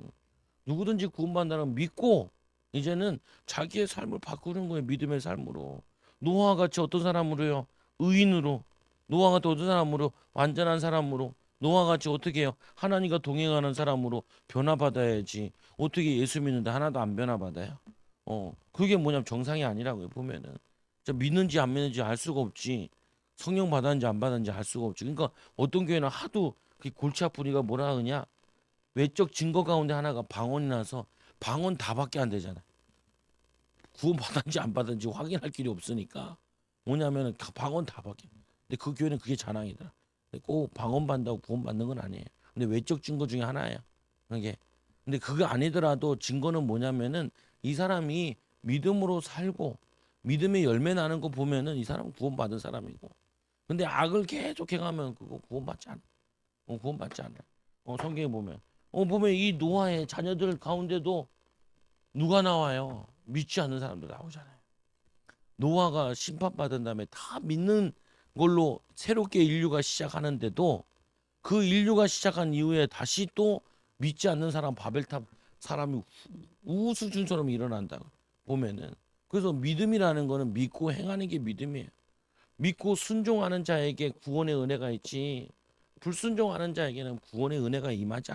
누구든지 구원받는다는 믿고 이제는 자기의 삶을 바꾸는 거예요. 믿음의 삶으로. 노아와 같이 어떤 사람으로요? 의인으로. 노아가 또 어떤 사람으로? 완전한 사람으로. 노아와 같이 어떻게 해요? 하나님과 동행하는 사람으로 변화받아야지. 어떻게 예수 믿는데 하나도 안 변화받아요? 그게 뭐냐면 정상이 아니라고요. 보면은 믿는지 안 믿는지 알 수가 없지. 성령 받았는지 안 받았는지 알 수가 없지. 그러니까 어떤 교회는 하도 그 골치 아프니까 뭐라 하냐? 외적 증거 가운데 하나가 방언이 나서 방언 다밖에 안 되잖아요. 구원 받았는지 안 받았는지 확인할 길이 없으니까 뭐냐면은 방언 다밖에. 근데 그 교회는 그게 자랑이더라. 근데 꼭 방언 받는다고 구원 받는 건 아니에요. 근데 외적 증거 중에 하나예요. 그게. 근데 그거 아니더라도 증거는 뭐냐면은 이 사람이 믿음으로 살고 믿음의 열매 나는 거 보면은 이 사람은 구원 받은 사람이고. 근데 악을 계속 해가면 그거 구원받지 않아. 구원받지 않아. 성경에 보면. 보면 이 노아의 자녀들 가운데도 누가 나와요? 믿지 않는 사람도 나오잖아요. 노아가 심판받은 다음에 다 믿는 걸로 새롭게 인류가 시작하는데도 그 인류가 시작한 이후에 다시 또 믿지 않는 사람 바벨탑 사람이 우수준처럼 일어난다. 보면은 그래서 믿음이라는 거는 믿고 행하는 게 믿음이에요. 믿고 순종하는 자에게 구원의 은혜가 있지 불순종하는 자에게는 구원의 은혜가 임하지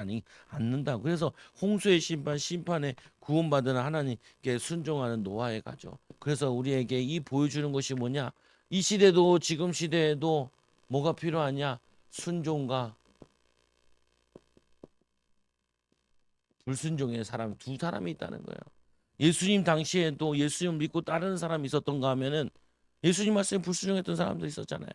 않는다. 그래서 홍수의 심판에 구원받은 하나님께 순종하는 노아의 가족. 그래서 우리에게 이 보여주는 것이 뭐냐? 이 시대도 지금 시대에도 뭐가 필요하냐? 순종과 불순종의 사람 두 사람이 있다는 거예요. 예수님 당시에도 예수님 믿고 따르는 사람이 있었던가 하면은 예수님 말씀에 불순종했던 사람도 있었잖아요.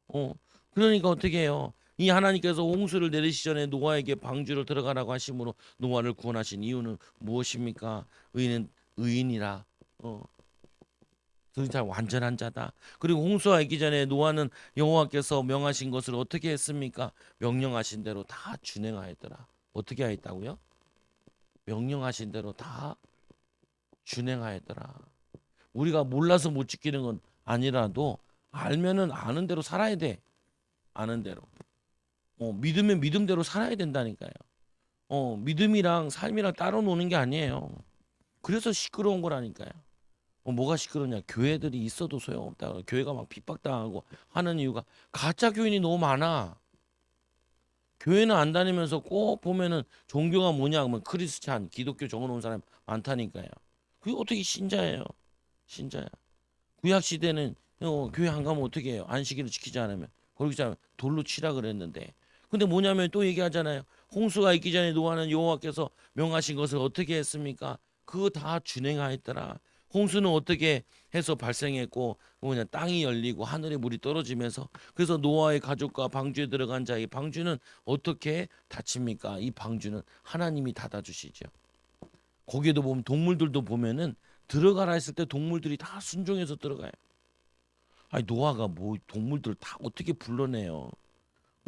어, 그러니까 어떻게 해요? 이 하나님께서 홍수를 내리시 전에 노아에게 방주를 들어가라고 하심으로 노아를 구원하신 이유는 무엇입니까? 의인은 의인이라. 그 완전한 자다. 그리고 홍수가 있기 전에 노아는 여호와께서 명하신 것을 어떻게 했습니까? 명령하신 대로 다 준행하였더라. 어떻게 하였다고요? 명령하신 대로 다 준행하였더라. 우리가 몰라서 못 지키는 건 아니라도 알면은 아는 대로 살아야 돼. 아는 대로. 믿으면 믿음대로 살아야 된다니까요. 믿음이랑 삶이랑 따로 노는 게 아니에요. 그래서 시끄러운 거라니까요. 뭐가 시끄럽냐? 교회들이 있어도 소용없다. 교회가 막 핍박당하고 하는 이유가 가짜 교인이 너무 많아. 교회는 안 다니면서 꼭 보면은 종교가 뭐냐 하면 크리스찬, 기독교 적어놓은 사람 많다니까요. 그게 어떻게 신자예요? 신자야. 구약 시대는 교회 안 가면 어떻게 해요? 안식일을 지키지 않으면 거기서 돌로 치라 그랬는데. 근데 뭐냐면 또 얘기하잖아요. 홍수가 있기 전에 노아는 여호와께서 명하신 것을 어떻게 했습니까? 그거 다 준행하였더라. 홍수는 어떻게 해서 발생했고 뭐냐 땅이 열리고 하늘에 물이 떨어지면서 그래서 노아의 가족과 방주에 들어간 자의 방주는 어떻게 닫힙니까? 이 방주는 하나님이 닫아 주시죠. 거기에도 보면 동물들도 보면은 들어가라 했을 때 동물들이 다 순종해서 들어가요. 아니 노아가 뭐 동물들 다 어떻게 불러내요?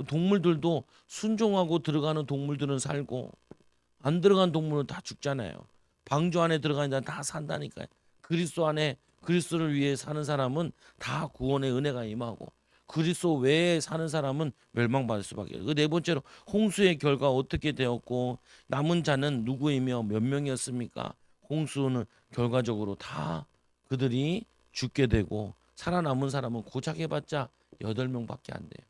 동물들도 순종하고 들어가는 동물들은 살고 안 들어간 동물은 다 죽잖아요. 방주 안에 들어가는 자는 다 산다니까요. 그리스도 안에 그리스도를 위해 사는 사람은 다 구원의 은혜가 임하고 그리스도 외에 사는 사람은 멸망받을 수밖에 없어요. 그네 번째로 홍수의 결과 어떻게 되었고 남은 자는 누구이며 몇 명이었습니까? 홍수는 결과적으로 다 그들이 죽게 되고 살아남은 사람은 고작 해봤자 8명밖에 안 돼요.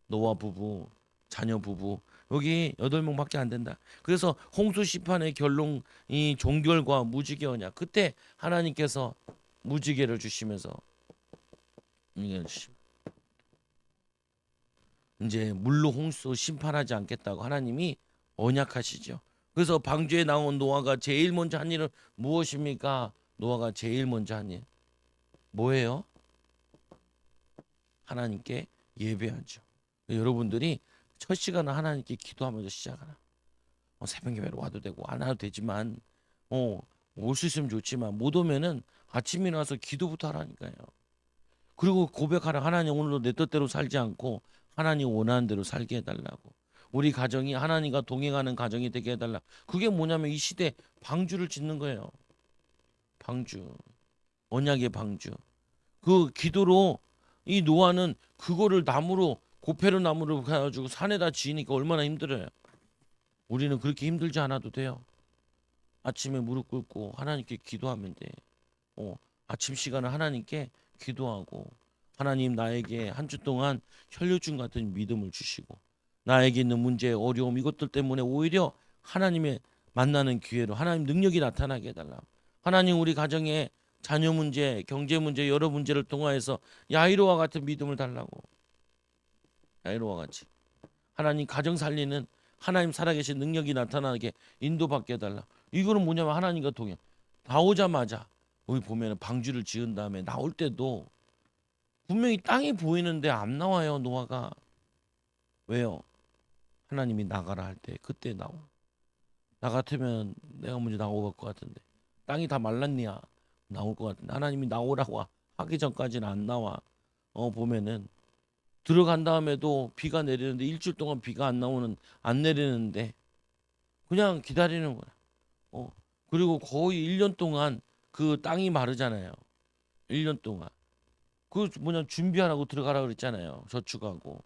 노아 부부, 자녀 부부 여기 8명밖에 안 된다. 그래서 홍수 심판의 결론이 종결과 무지개냐. 그때 하나님께서 무지개를 주시면서 이제 물로 홍수 심판하지 않겠다고 하나님이 언약하시죠. 그래서 방주에 나온 노아가 제일 먼저 한 일은 무엇입니까? 노아가 제일 먼저 한 일 뭐예요? 하나님께 예배하죠. 여러분들이 첫 시간을 하나님께 기도하면서 시작하라. 새벽 예배로 와도 되고 안 와도 되지만 올 수 있으면 좋지만 못 오면은 아침에 일어나서 기도부터 하라니까요. 그리고 고백하라. 하나님 오늘도 내 뜻대로 살지 않고 하나님 원하는 대로 살게 해달라고. 우리 가정이 하나님과 동행하는 가정이 되게 해달라. 그게 뭐냐면 이 시대 방주를 짓는 거예요. 방주. 언약의 방주. 그 기도로 이 노아는 그거를 나무로 고페르 나무로 가지고 산에다 지으니까 얼마나 힘들어요. 우리는 그렇게 힘들지 않아도 돼요. 아침에 무릎 꿇고 하나님께 기도하면 돼. 어, 아침 시간을 하나님께 기도하고 하나님 나에게 한 주 동안 혈류증 같은 믿음을 주시고 나에게 있는 문제, 어려움 이것들 때문에 오히려 하나님의 만나는 기회로 하나님 능력이 나타나게 해달라. 하나님 우리 가정에 자녀 문제, 경제 문제 여러 문제를 통하여서 야이로와 같은 믿음을 달라고. 야이로와 같이 하나님 가정 살리는 하나님 살아계신 능력이 나타나게 인도받게 해달라. 이거는 뭐냐면 하나님과 동행. 나오자마자 여기 보면 방주를 지은 다음에 나올 때도 분명히 땅이 보이는데 안 나와요. 노아가. 왜요? 하나님이 나가라 할 때 그때 나와. 나 같으면 내가 먼저 나올 것 같은데 땅이 다 말랐냐? 나올 것 같은데 하나님이 나오라고 하기 전까지는 안 나와. 보면은 들어간 다음에도 비가 내리는데 일주일 동안 비가 안 내리는데 그냥 기다리는 거야. 그리고 거의 1년 동안 그 땅이 마르잖아요. 1년 동안. 그 뭐냐 준비하라고 들어가라 그랬잖아요. 저축하고.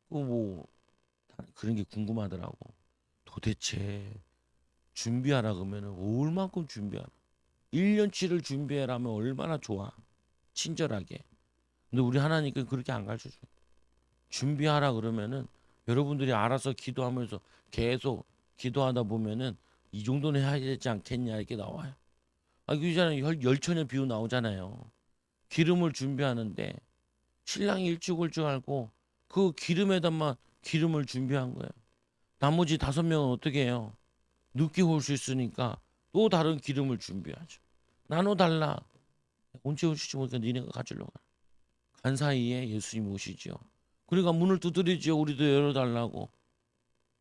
뭐 그런 게 궁금하더라고. 도대체 준비하라 그러면은 얼만큼 준비하라. 1년치를 준비해라면 얼마나 좋아. 친절하게. 근데 우리 하나님께 그렇게 안 가르쳐 줘. 준비하라 그러면은 여러분들이 알아서 기도하면서 계속 기도하다 보면은 이 정도는 해야 되지 않겠냐 이렇게 나와요. 그잖아요. 열처녀 비유 나오잖아요. 기름을 준비하는데 신랑이 일찍 올 줄 알고 그 기름에다만 기름을 준비한 거예요. 나머지 5명은 어떻게 해요? 늦게 올 수 있으니까 또 다른 기름을 준비하죠. 나눠달라. 언제 오실지 모르니까 니네가 가지러 가. 간 사이에 예수님 오시지요. 그러니까 문을 두드리지요. 우리도 열어달라고.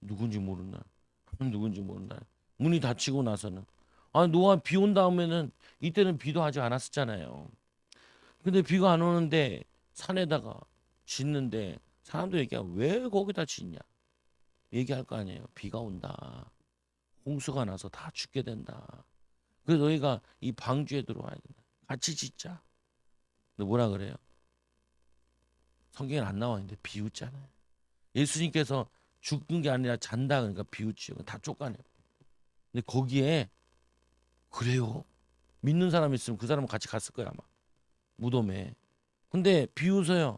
누군지 모른다. 누군지 모른다. 문이 닫히고 나서는 노아 비 온 다음에는 이때는 비도 아직 안 왔었잖아요. 근데 비가 안 오는데 산에다가 짓는데 사람도 얘기하고 왜 거기다 짓냐 얘기할 거 아니에요. 비가 온다. 홍수가 나서 다 죽게 된다. 그래서 너희가 이 방주에 들어와야 된다. 같이 짓자. 근데 뭐라 그래요? 성경에 안 나와 있는데 비웃잖아요. 예수님께서 죽는 게 아니라 잔다 그러니까 비웃지요. 다 쫓아내요. 근데 거기에 그래요. 믿는 사람 있으면 그 사람은 같이 갔을 거야 아마. 무덤에. 근데 비웃어요.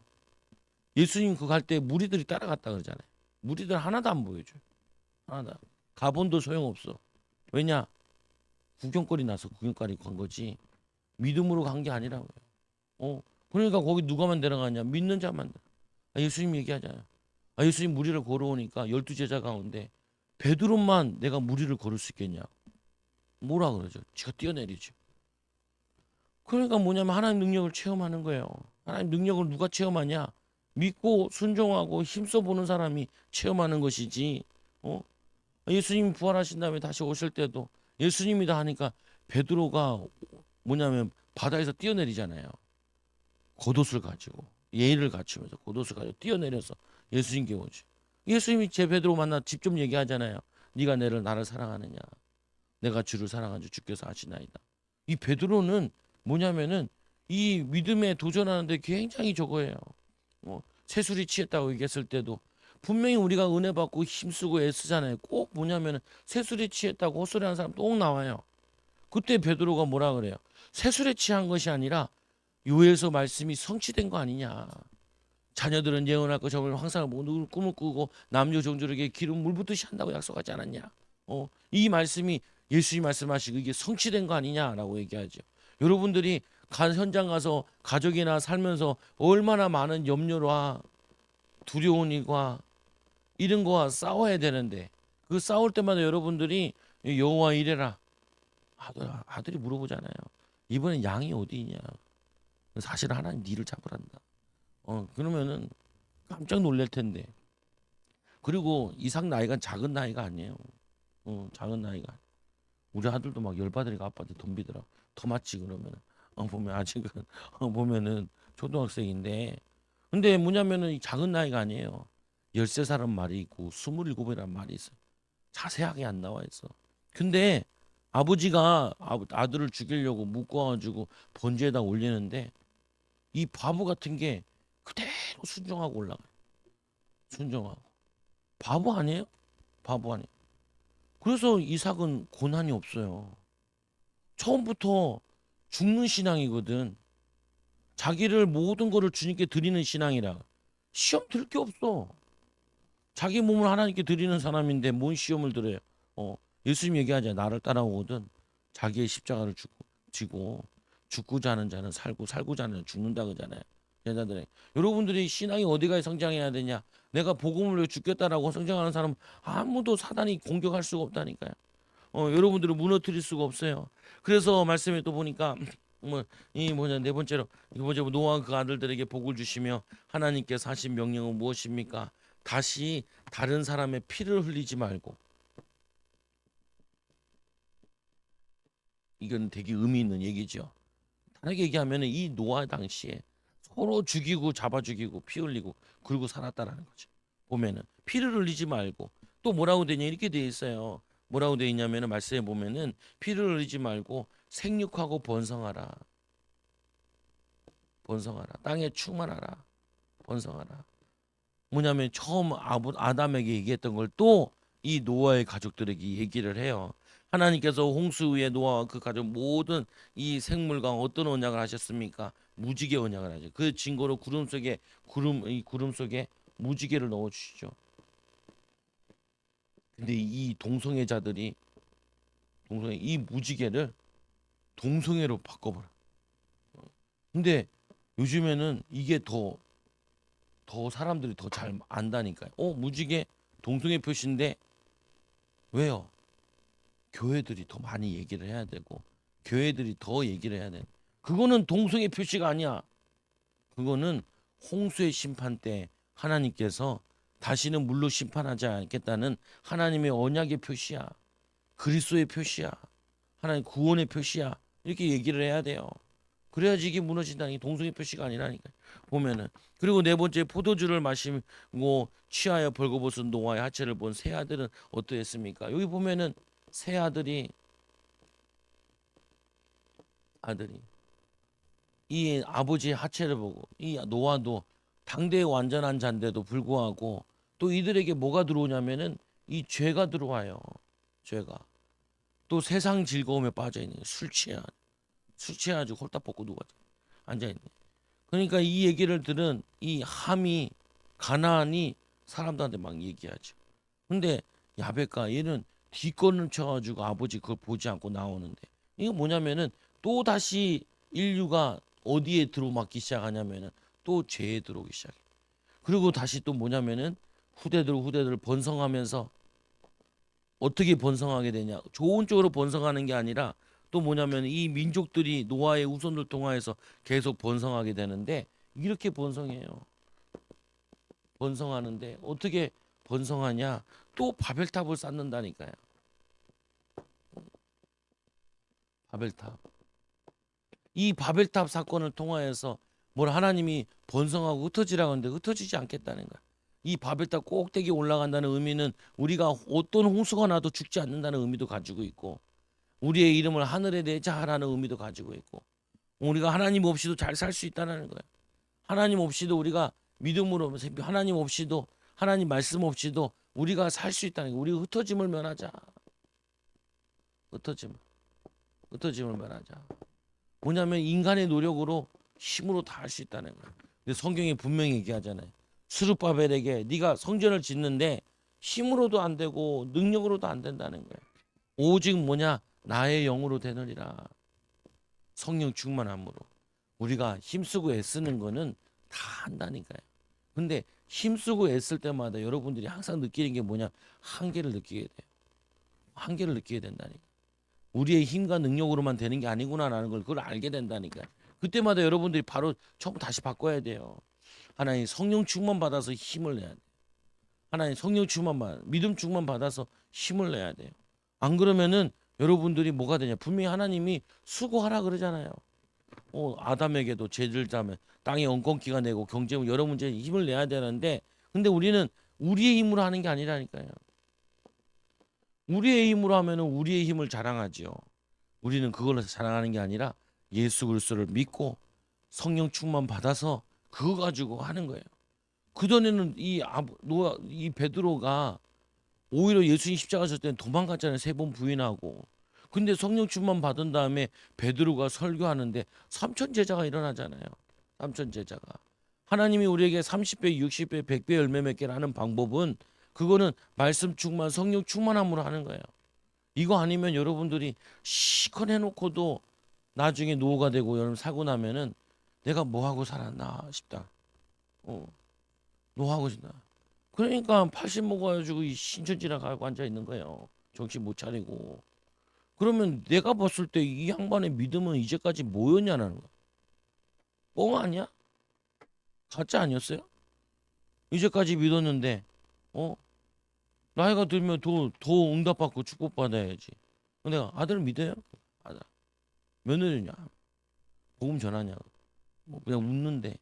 예수님 그 갈 때 무리들이 따라갔다 그러잖아요. 무리들 하나도 안 보여줘요. 하나도. 가본도 소용없어. 왜냐? 구경거리 나서 구경거리 간 거지. 믿음으로 간 게 아니라고요. 그러니까 거기 누가만 데려가냐? 믿는 자만. 예수님 얘기하잖아요. 예수님 무리를 걸어오니까 12제자 가운데 베드로만 내가 무리를 걸을 수 있겠냐? 뭐라 그러죠? 지가 뛰어내리죠. 그러니까 뭐냐면 하나님 능력을 체험하는 거예요. 하나님 능력을 누가 체험하냐? 믿고 순종하고 힘써 보는 사람이 체험하는 것이지. 예수님이 부활하신 다음에 다시 오실 때도 예수님이다 하니까 베드로가 뭐냐면 바다에서 뛰어내리잖아요. 겉옷을 가지고 예의를 갖추면서 겉옷을 가지고 뛰어내려서 예수님께 오지. 예수님이 제 베드로 만나 직접 얘기하잖아요. 네가 나를 사랑하느냐? 내가 주를 사랑한 줄 주께서 아시나이다. 이 베드로는 뭐냐면은 이 믿음에 도전하는데 굉장히 저거예요. 새술이 취했다고 얘기했을 때도 분명히 우리가 은혜 받고 힘쓰고 애쓰잖아요. 꼭 뭐냐면은 새술이 취했다고 헛소리하는 사람 꼭 나와요. 그때 베드로가 뭐라 그래요? 새술에 취한 것이 아니라 요에서 말씀이 성취된 거 아니냐. 자녀들은 예언할 것 저물 항상 모두 꿈을 꾸고 남녀 종들에게 기름 물 붓듯이 한다고 약속하지 않았냐. 이 말씀이 예수님 말씀하시고 이게 성취된 거 아니냐라고 얘기하죠. 여러분들이 현장 가서 가족이나 살면서 얼마나 많은 염려와 두려운 일과 이런 거와 싸워야 되는데 그 싸울 때마다 여러분들이 여호와 이래라 아들이 물어보잖아요. 이번엔 양이 어디 있냐. 사실 하나님 니를 잡으란다. 그러면은 깜짝 놀랄 텐데. 그리고 이삭 나이가 작은 나이가 아니에요. 작은 나이가. 우리 아들도 막 열받으니까 아빠한테 돈 비더라. 더 맞지 그러면은. 보면 아직은 보면은 초등학생인데. 근데 뭐냐면은 이 작은 나이가 아니에요. 13살은 말이 있고 27이란 말이 있어. 자세하게 안 나와 있어. 근데 아버지가 아들을 죽이려고 묶어가지고 번지에다 올리는데 이 바보 같은 게 그대로 순종하고 올라가요. 순종하고. 바보 아니에요? 바보 아니에요. 그래서 이삭은 고난이 없어요. 처음부터 죽는 신앙이거든. 자기를 모든 거를 주님께 드리는 신앙이라. 시험 들 게 없어. 자기 몸을 하나님께 드리는 사람인데 뭔 시험을 들어요? 예수님 얘기하자. 나를 따라오거든. 자기의 십자가를 지고 죽고자 하는 자는 살고 살고자 하는 자는 죽는다 그러잖아요. 여자들의 여러분들이 신앙이 어디가 성장해야 되냐? 내가 복음을 위해 죽겠다라고 성장하는 사람 아무도 사단이 공격할 수가 없다니까요. 여러분들을 무너뜨릴 수가 없어요. 그래서 말씀에 또 보니까 이 뭐냐 네 번째로 노아 그 아들들에게 복을 주시며 하나님께서 하신 명령은 무엇입니까? 다시 다른 사람의 피를 흘리지 말고. 이건 되게 의미 있는 얘기죠. 다르게 얘기하면 이 노아 당시에 서로 죽이고 잡아 죽이고 피 흘리고 그러고 살았다라는 거죠. 보면은 피를 흘리지 말고 또 뭐라고 되냐 이렇게 돼 있어요. 뭐라고 돼 있냐면은 말씀에 보면은 피를 흘리지 말고 생육하고 번성하라. 번성하라. 땅에 충만하라. 번성하라. 뭐냐면 처음 아담에게 얘기했던 걸 또 이 노아의 가족들에게 얘기를 해요. 하나님께서 홍수 후에 노아와 그 가족 모든 이 생물과 어떤 언약을 하셨습니까? 무지개 언약을 하죠. 그 증거로 이 구름 속에 무지개를 넣어 주시죠. 근데 이 동성애 이 무지개를 동성애로 바꿔버려. 근데 요즘에는 이게 더 사람들이 더 잘 안다니까요. 무지개 동성애 표시인데 왜요? 교회들이 더 많이 얘기를 해야 되고 교회들이 더 얘기를 해야 돼. 그거는 동성애 표시가 아니야. 그거는 홍수의 심판 때 하나님께서 다시는 물로 심판하지 않겠다는 하나님의 언약의 표시야. 그리스도의 표시야. 하나님 구원의 표시야. 이렇게 얘기를 해야 돼요. 그래야지 이게 무너진다는 게 동성애 표시가 아니라니까. 보면은 그리고 네 번째 포도주를 마시고 취하여 벌거벗은 노아의 하체를 본 세 아들은 어떠했습니까? 여기 보면은 세 아들이 이 아버지의 하체를 보고 이 노아도 당대의 완전한 자인데도 불구하고 또 이들에게 뭐가 들어오냐면은 이 죄가 들어와요. 죄가 또 세상 즐거움에 빠져 있는 술 취해가지고 홀딱 벗고 누워 앉아 있네. 그러니까 이 얘기를 들은 이 함이 가나안이 사람들한테 막 얘기하죠. 근데 야베가 얘는 뒷걸음 쳐가지고 아버지 그걸 보지 않고 나오는데 이거 뭐냐면은 또 다시 인류가 어디에 들어맞기 시작하냐면은 또 죄에 들어오기 시작해. 그리고 다시 또 뭐냐면은 후대들 번성하면서 어떻게 번성하게 되냐? 좋은 쪽으로 번성하는 게 아니라 또 뭐냐면 이 민족들이 노아의 후손들 통하여서 계속 번성하게 되는데 이렇게 번성해요. 번성하는데 어떻게 번성하냐? 또 바벨탑을 쌓는다니까요. 바벨탑. 이 바벨탑 사건을 통하여서 뭘 하나님이 번성하고 흩어지라고 하는데 흩어지지 않겠다는 거야. 이 바벨탑 꼭대기 올라간다는 의미는 우리가 어떤 홍수가 나도 죽지 않는다는 의미도 가지고 있고 우리의 이름을 하늘에 내자하라는 의미도 가지고 있고 우리가 하나님 없이도 잘 살 수 있다는 거야. 하나님 없이도 우리가 믿음으로 하나님 없이도 하나님 말씀 없이도 우리가 살 수 있다는 거야. 우리 흩어짐을 면하자. 흩어짐. 흩어짐을 면하자. 뭐냐면 인간의 노력으로 힘으로 다 할 수 있다는 거야. 근데 성경에 분명히 얘기하잖아요. 스룹바벨에게 네가 성전을 짓는데 힘으로도 안 되고 능력으로도 안 된다는 거야. 오직 뭐냐? 나의 영으로 되느니라. 성령 충만함으로. 우리가 힘쓰고 애쓰는 거는 다 한다니까요. 근데 힘쓰고 애쓸 때마다 여러분들이 항상 느끼는 게 뭐냐? 한계를 느끼게 돼요. 한계를 느끼게 된다니까. 우리의 힘과 능력으로만 되는 게 아니구나라는 걸 그걸 알게 된다니까. 그때마다 여러분들이 바로 처음 다시 바꿔야 돼요. 하나님 성령 충만 받아서 힘을 내야 돼. 하나님 성령 충만 믿음 충만 받아서 힘을 내야 돼요. 안 그러면은 여러분들이 뭐가 되냐? 분명히 하나님이 수고하라 그러잖아요. 아담에게도 죄를 자면 땅에 엉겅퀴가 내고 경제 여러 문제에 힘을 내야 되는데, 근데 우리는 우리의 힘으로 하는 게 아니라니까요. 우리의 힘으로 하면은 우리의 힘을 자랑하지요. 우리는 그걸로 자랑하는 게 아니라 예수 그리스도를 믿고 성령 충만 받아서 그거 가지고 하는 거예요. 그전에는 이 베드로가 오히려 예수님 십자가 졌을 때는 도망갔잖아요. 3번 부인하고. 근데 성령 충만 받은 다음에 베드로가 설교하는데 삼천 제자가 일어나잖아요. 삼천 제자가. 하나님이 우리에게 30배, 60배, 100배 열매 맺게 하는 방법은, 그거는 말씀 충만, 성령 충만함으로 하는 거예요. 이거 아니면 여러분들이 시커 해놓고도 나중에 노후가 되고 여러분 사고 나면은 내가 뭐 하고 살았나 싶다. 어, 노하고 싶다. 그러니까 80 먹어가지고 이 신천지나 가고 앉아 있는 거예요. 정신 못 차리고. 그러면 내가 봤을 때 이 양반의 믿음은 이제까지 뭐였냐는 거. 뻥 아니야? 가짜 아니었어요? 이제까지 믿었는데, 어 나이가 들면 더 응답받고 축복받아야지. 내가 아들 믿어요? 아들 며느리냐? 복음 전하냐? 뭐 그냥 웃는데.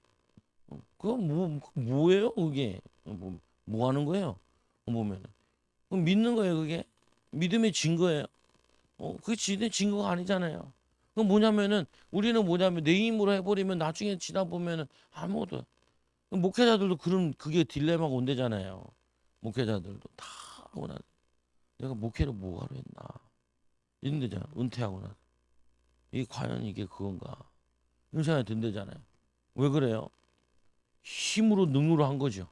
그건 뭐예요 그게? 뭐 하는 거예요? 보면은 그럼 믿는 거예요 그게? 믿음의 증거예요. 그게 지네 증거가 아니잖아요. 그건 뭐냐면은 우리는 뭐냐면 내 힘으로 해버리면 나중에 지나 보면은 아무것도. 목회자들도 그게 딜레마가 온대잖아요. 목회자들도 다 하고 나 내가 목회를 뭐하러 했나 이런데잖아. 은퇴하고 나 이게 과연 이게 그건가 이런 생각이 든대잖아요. 왜 그래요? 힘으로 능으로 한 거죠.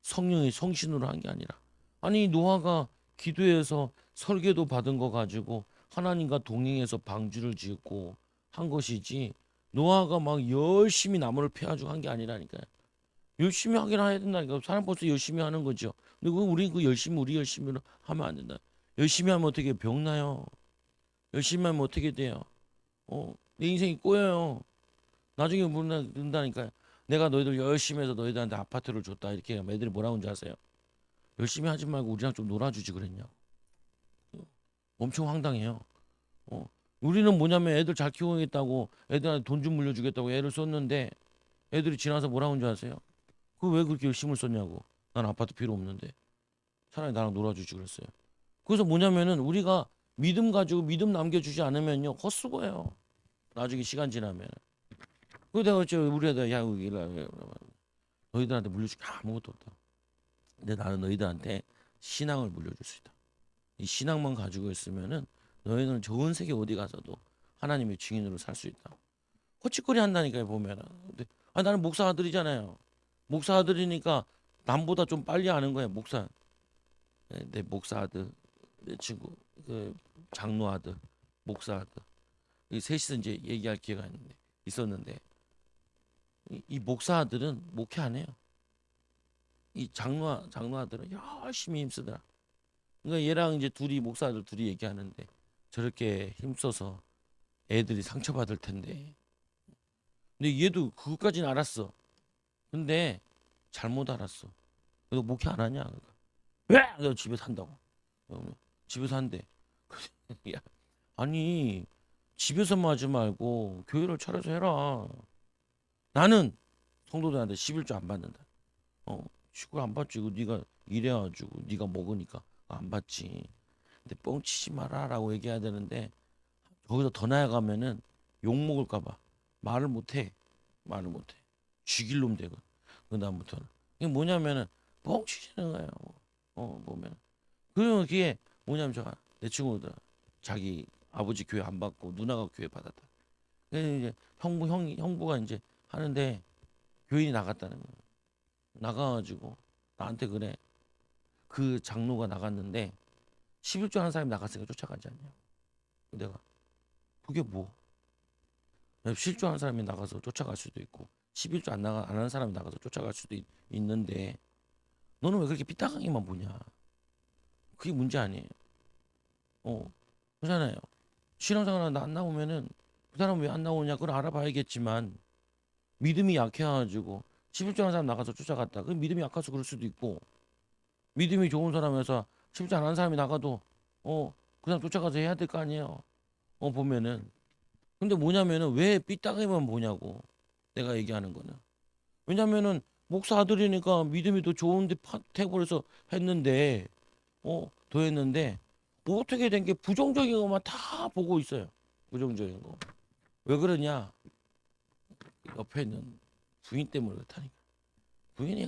성령의 성신으로 한 게 아니라. 아니 노아가 기도해서 설계도 받은 거 가지고 하나님과 동행해서 방주를 짓고 한 것이지, 노아가 막 열심히 나무를 패가지고 한 게 아니라니까요. 열심히 하긴 해야 된다니까. 사람 벌써 열심히 하는 거죠. 근데 우리 그 열심히 우리 열심히로 하면 안 된다. 열심히 하면 어떻게 병나요? 열심히 하면 어떻게 돼요? 내 인생이 꼬여요. 나중에 모른다니까요. 내가 너희들 열심히 해서 너희들한테 아파트를 줬다 이렇게 하면 애들이 뭐라고 하는지 아세요? 열심히 하지 말고 우리랑 좀 놀아주지 그랬냐. 엄청 황당해요. 어. 우리는 뭐냐면 애들 잘 키우겠다고 애들한테 돈 좀 물려주겠다고 애를 썼는데 애들이 지나서 뭐라고 하는지 아세요? 그 왜 그렇게 열심을 썼냐고. 난 아파트 필요 없는데 차라리 나랑 놀아주지 그랬어요. 그래서 뭐냐면은 우리가 믿음 가지고 믿음 남겨주지 않으면요 헛수고예요. 나중에 시간 지나면. 그 내가 어째 우리 애들 야 너희들한테 물려줄 게 아무것도 없다. 근데 나는 너희들한테 신앙을 물려줄 수 있다. 이 신앙만 가지고 있으면은 너희는 좋은 세계 어디 가서도 하나님의 증인으로 살 수 있다. 호치거리 한다니까요 보면은. 근데 나는 목사 아들이잖아요. 목사 아들이니까 남보다 좀 빨리 아는 거예요. 내 목사 아들, 내 친구 그 장로 아들, 목사 아들, 이 셋이서 이제 얘기할 기회가 있었는데 이 목사 아들은 목회 안 해요. 이 장로 아들은 열심히 힘쓰더라. 그러니까 얘랑 이제 둘이 목사 아들 둘이 얘기하는데 저렇게 힘써서 애들이 상처받을 텐데. 근데 얘도 그것까지는 알았어. 근데 잘못 알았어. 너 목회 안 하냐? 그러니까. 왜? 너 집에서 한다고. 집에서 한대. 야, 아니 집에서만 하지 말고 교회를 차려서 해라. 나는 성도들한테 11조 안 받는다. 시골 안 받지. 이거 네가 일해가지고 네가 먹으니까 안 받지. 근데 뻥치지 마라라고 얘기해야 되는데 거기서 더 나아가면은 욕 먹을까봐 말을 못해. 죽일 놈 되고. 그 다음부터는 이게 뭐냐면은 뻥치시는 거예요. 보면 그러면 그게 뭐냐면 내 친구들 자기 아버지 교회 안 받고 누나가 교회 받았다. 그래서 이제 형부가 이제 하는데 교인이 나갔다는 거예요. 나가가지고 나한테 그래. 그 장로가 나갔는데 11조 하는 사람이 나갔으니까 쫓아가지 않냐. 내가 그게 뭐? 실조하는 사람이 나가서 쫓아갈 수도 있고 11조 안 하는 사람이 나가서 쫓아갈 수도 있는데 너는 왜 그렇게 삐딱하게만 보냐. 그게 문제 아니에요. 그렇잖아요. 신앙생활 안 나오면은 그 사람 왜 안 나오냐 그걸 알아봐야겠지만 믿음이 약해가지고 11조 하는 사람 나가서 쫓아갔다. 그 믿음이 약해서 그럴 수도 있고 믿음이 좋은 사람에서 11조 안 하는 사람이 나가도 그냥 쫓아가서 해야 될 거 아니에요. 보면은. 근데 뭐냐면은 왜 삐딱이만 보냐고. 내가 얘기하는 거는. 왜냐면은 목사 아들이니까 믿음이 더 좋은데 태고해서 했는데 더 했는데 어떻게 된 게 부정적인 것만 다 보고 있어요. 부정적인 거. 왜 그러냐? 옆에 있는 부인 때문에 그렇다니까. 부인이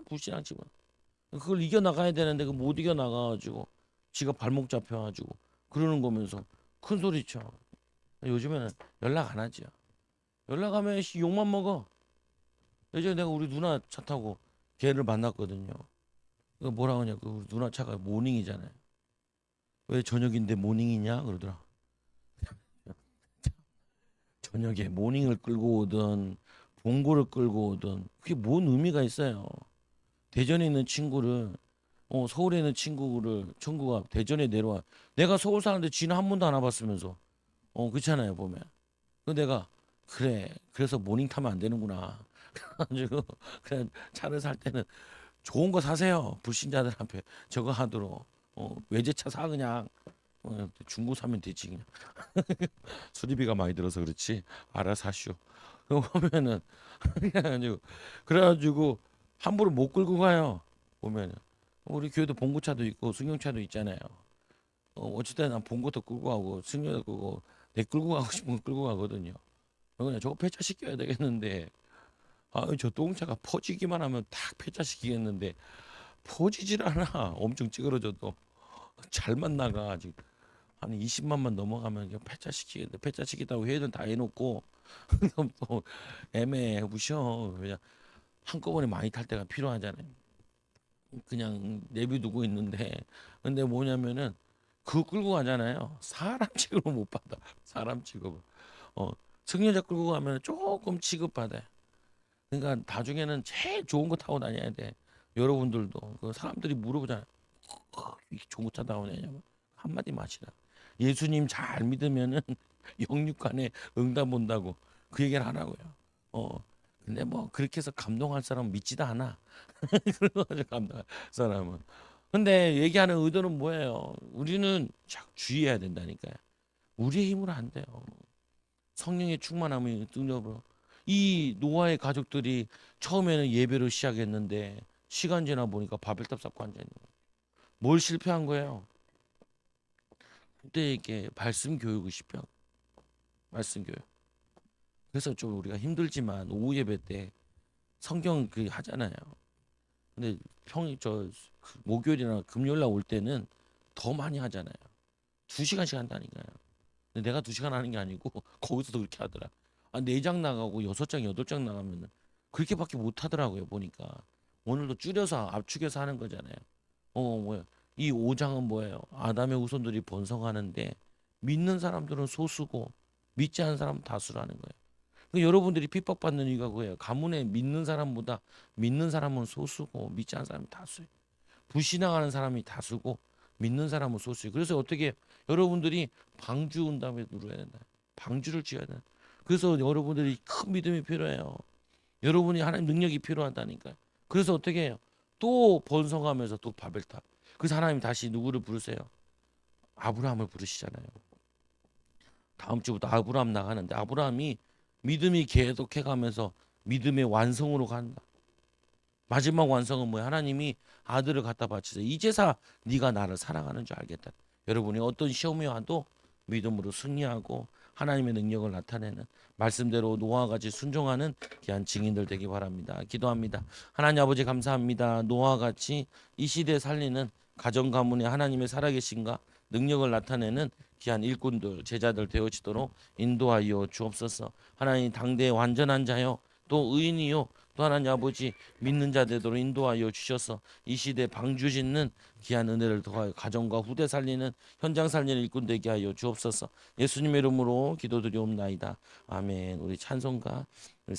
불신앙 집어. 그걸 이겨 나가야 되는데 그 못 이겨 나가가지고 지가 발목 잡혀가지고 그러는 거면서 큰 소리쳐. 요즘에는 연락 안 하죠. 연락하면 욕만 먹어. 예전에 내가 우리 누나 차 타고 걔를 만났거든요. 그 뭐라 하냐? 그 우리 누나 차가 모닝이잖아요. 왜 저녁인데 모닝이냐? 그러더라. 저녁에 모닝을 끌고 오든 봉고를 끌고 오든 그게 뭔 의미가 있어요. 대전에 있는 친구를 서울에 있는 친구가 대전에 내려와. 내가 서울 사는데 지는 한 번도 안 와봤으면서 그렇잖아요 보면. 그 내가 그래 그래서 모닝 타면 안 되는구나. 그래가지고 그냥 차를 살 때는 좋은 거 사세요. 불신자들 앞에 저거 하도록 외제차 사 그냥. 중고 사면 되지 그냥. 수리비가 많이 들어서 그렇지 알아서 하시오. 그거 보면은 그래가지고 함부로 못 끌고 가요. 보면은 우리 교회도 봉고차도 있고 승용차도 있잖아요. 어쨌든 난 봉고도 끌고 가고 승용도 끌고 내 끌고 가고 싶은 거 끌고 가거든요. 그냥 저거 폐차시켜야 되겠는데 저 똥차가 퍼지기만 하면 탁 폐차시키겠는데 퍼지질 않아. 엄청 찌그러져도 잘만 나가. 아직 한 20만만 넘어가면 그냥 폐차시키겠는데 폐차시키다고 회의는 다 해놓고 또 애매해 부셔. 그냥 한꺼번에 많이 탈 때가 필요하잖아요. 그냥 내비두고 있는데 근데 뭐냐면은 그거 끌고 가잖아요. 사람 취급을 못 받아. 사람 취급을. 어, 승용차 끌고 가면 조금 취급받아요. 그러니까 나중에는 제일 좋은 거 타고 다녀야 돼. 여러분들도 그 사람들이 물어보잖아요. 이게 좋은 거 타다 오냐면 한마디 마시라. 예수님 잘 믿으면은 영육간에 응답 온다고 그 얘기를 하라고요. 어. 근데 뭐 그렇게 해서 감동할 사람은 믿지도 않아. 그래가지고 감동할 사람은. 근데 얘기하는 의도는 뭐예요? 우리는 자꾸 주의해야 된다니까요. 우리의 힘으로 안 돼요. 성령의 충만함이 능력으로. 이 노아의 가족들이 처음에는 예배로 시작했는데 시간 지나 보니까 바벨탑 쌓고 앉아 있는 거예요. 뭘 실패한 거예요? 그때 이게 말씀 교육을 실패한 거예요. 말씀 교육. 그래서 좀 우리가 힘들지만 오후 예배 때 성경 그 하잖아요. 근데 평이 목요일이나 금요일 날 올 때는 더 많이 하잖아요. 2시간씩 한다니까요. 근데 내가 2시간 하는 게 아니고 거기서도 그렇게 하더라. 4장 나가고 6장 8장 나가면은 그렇게밖에 못 하더라고요 보니까. 오늘도 줄여서 압축해서 하는 거잖아요. 뭐야. 이 5장은 뭐예요? 아담의 후손들이 번성하는데 믿는 사람들은 소수고 믿지 않는 사람은 다수라는 거예요. 여러분들이 핍박받는 이유가 그거예요. 가문에 믿는 사람보다 믿는 사람은 소수고 믿지 않는 사람이 다수예요. 불신앙하는 사람이 다수고 믿는 사람은 소수예요. 그래서 어떻게 여러분들이 방주 응답에 누려야 된다. 방주를 지어야 된다. 그래서 여러분들이 큰 믿음이 필요해요. 여러분이 하나님 능력이 필요하다니까요. 그래서 어떻게 해요? 또 번성하면서 또 바벨탑. 그래서 하나님 다시 누구를 부르세요? 아브라함을 부르시잖아요. 다음 주부터 아브라함 나가는데 아브라함이 믿음이 계속해가면서 믿음의 완성으로 간다. 마지막 완성은 뭐야? 하나님이 아들을 갖다 바치서 이제사 네가 나를 사랑하는 줄 알겠다. 여러분이 어떤 시험이 와도 믿음으로 승리하고 하나님의 능력을 나타내는 말씀대로 노아와 같이 순종하는 귀한 증인들 되기 바랍니다. 기도합니다. 하나님 아버지 감사합니다. 노아와 같이 이 시대에 살리는 가정 가문에 하나님의 살아계신가 능력을 나타내는 귀한 일꾼들 제자들 되어지도록 인도하여 주옵소서. 하나님 당대의 완전한 자요 또 의인이요 또 하나님 아버지 믿는 자 되도록 인도하여 주셔서 이 시대 방주 짓는 귀한 은혜를 더하여 가정과 후대 살리는 현장 살리는 일꾼 되게 하여 주옵소서. 예수님의 이름으로 기도드리옵나이다. 아멘. 우리 찬송가 우리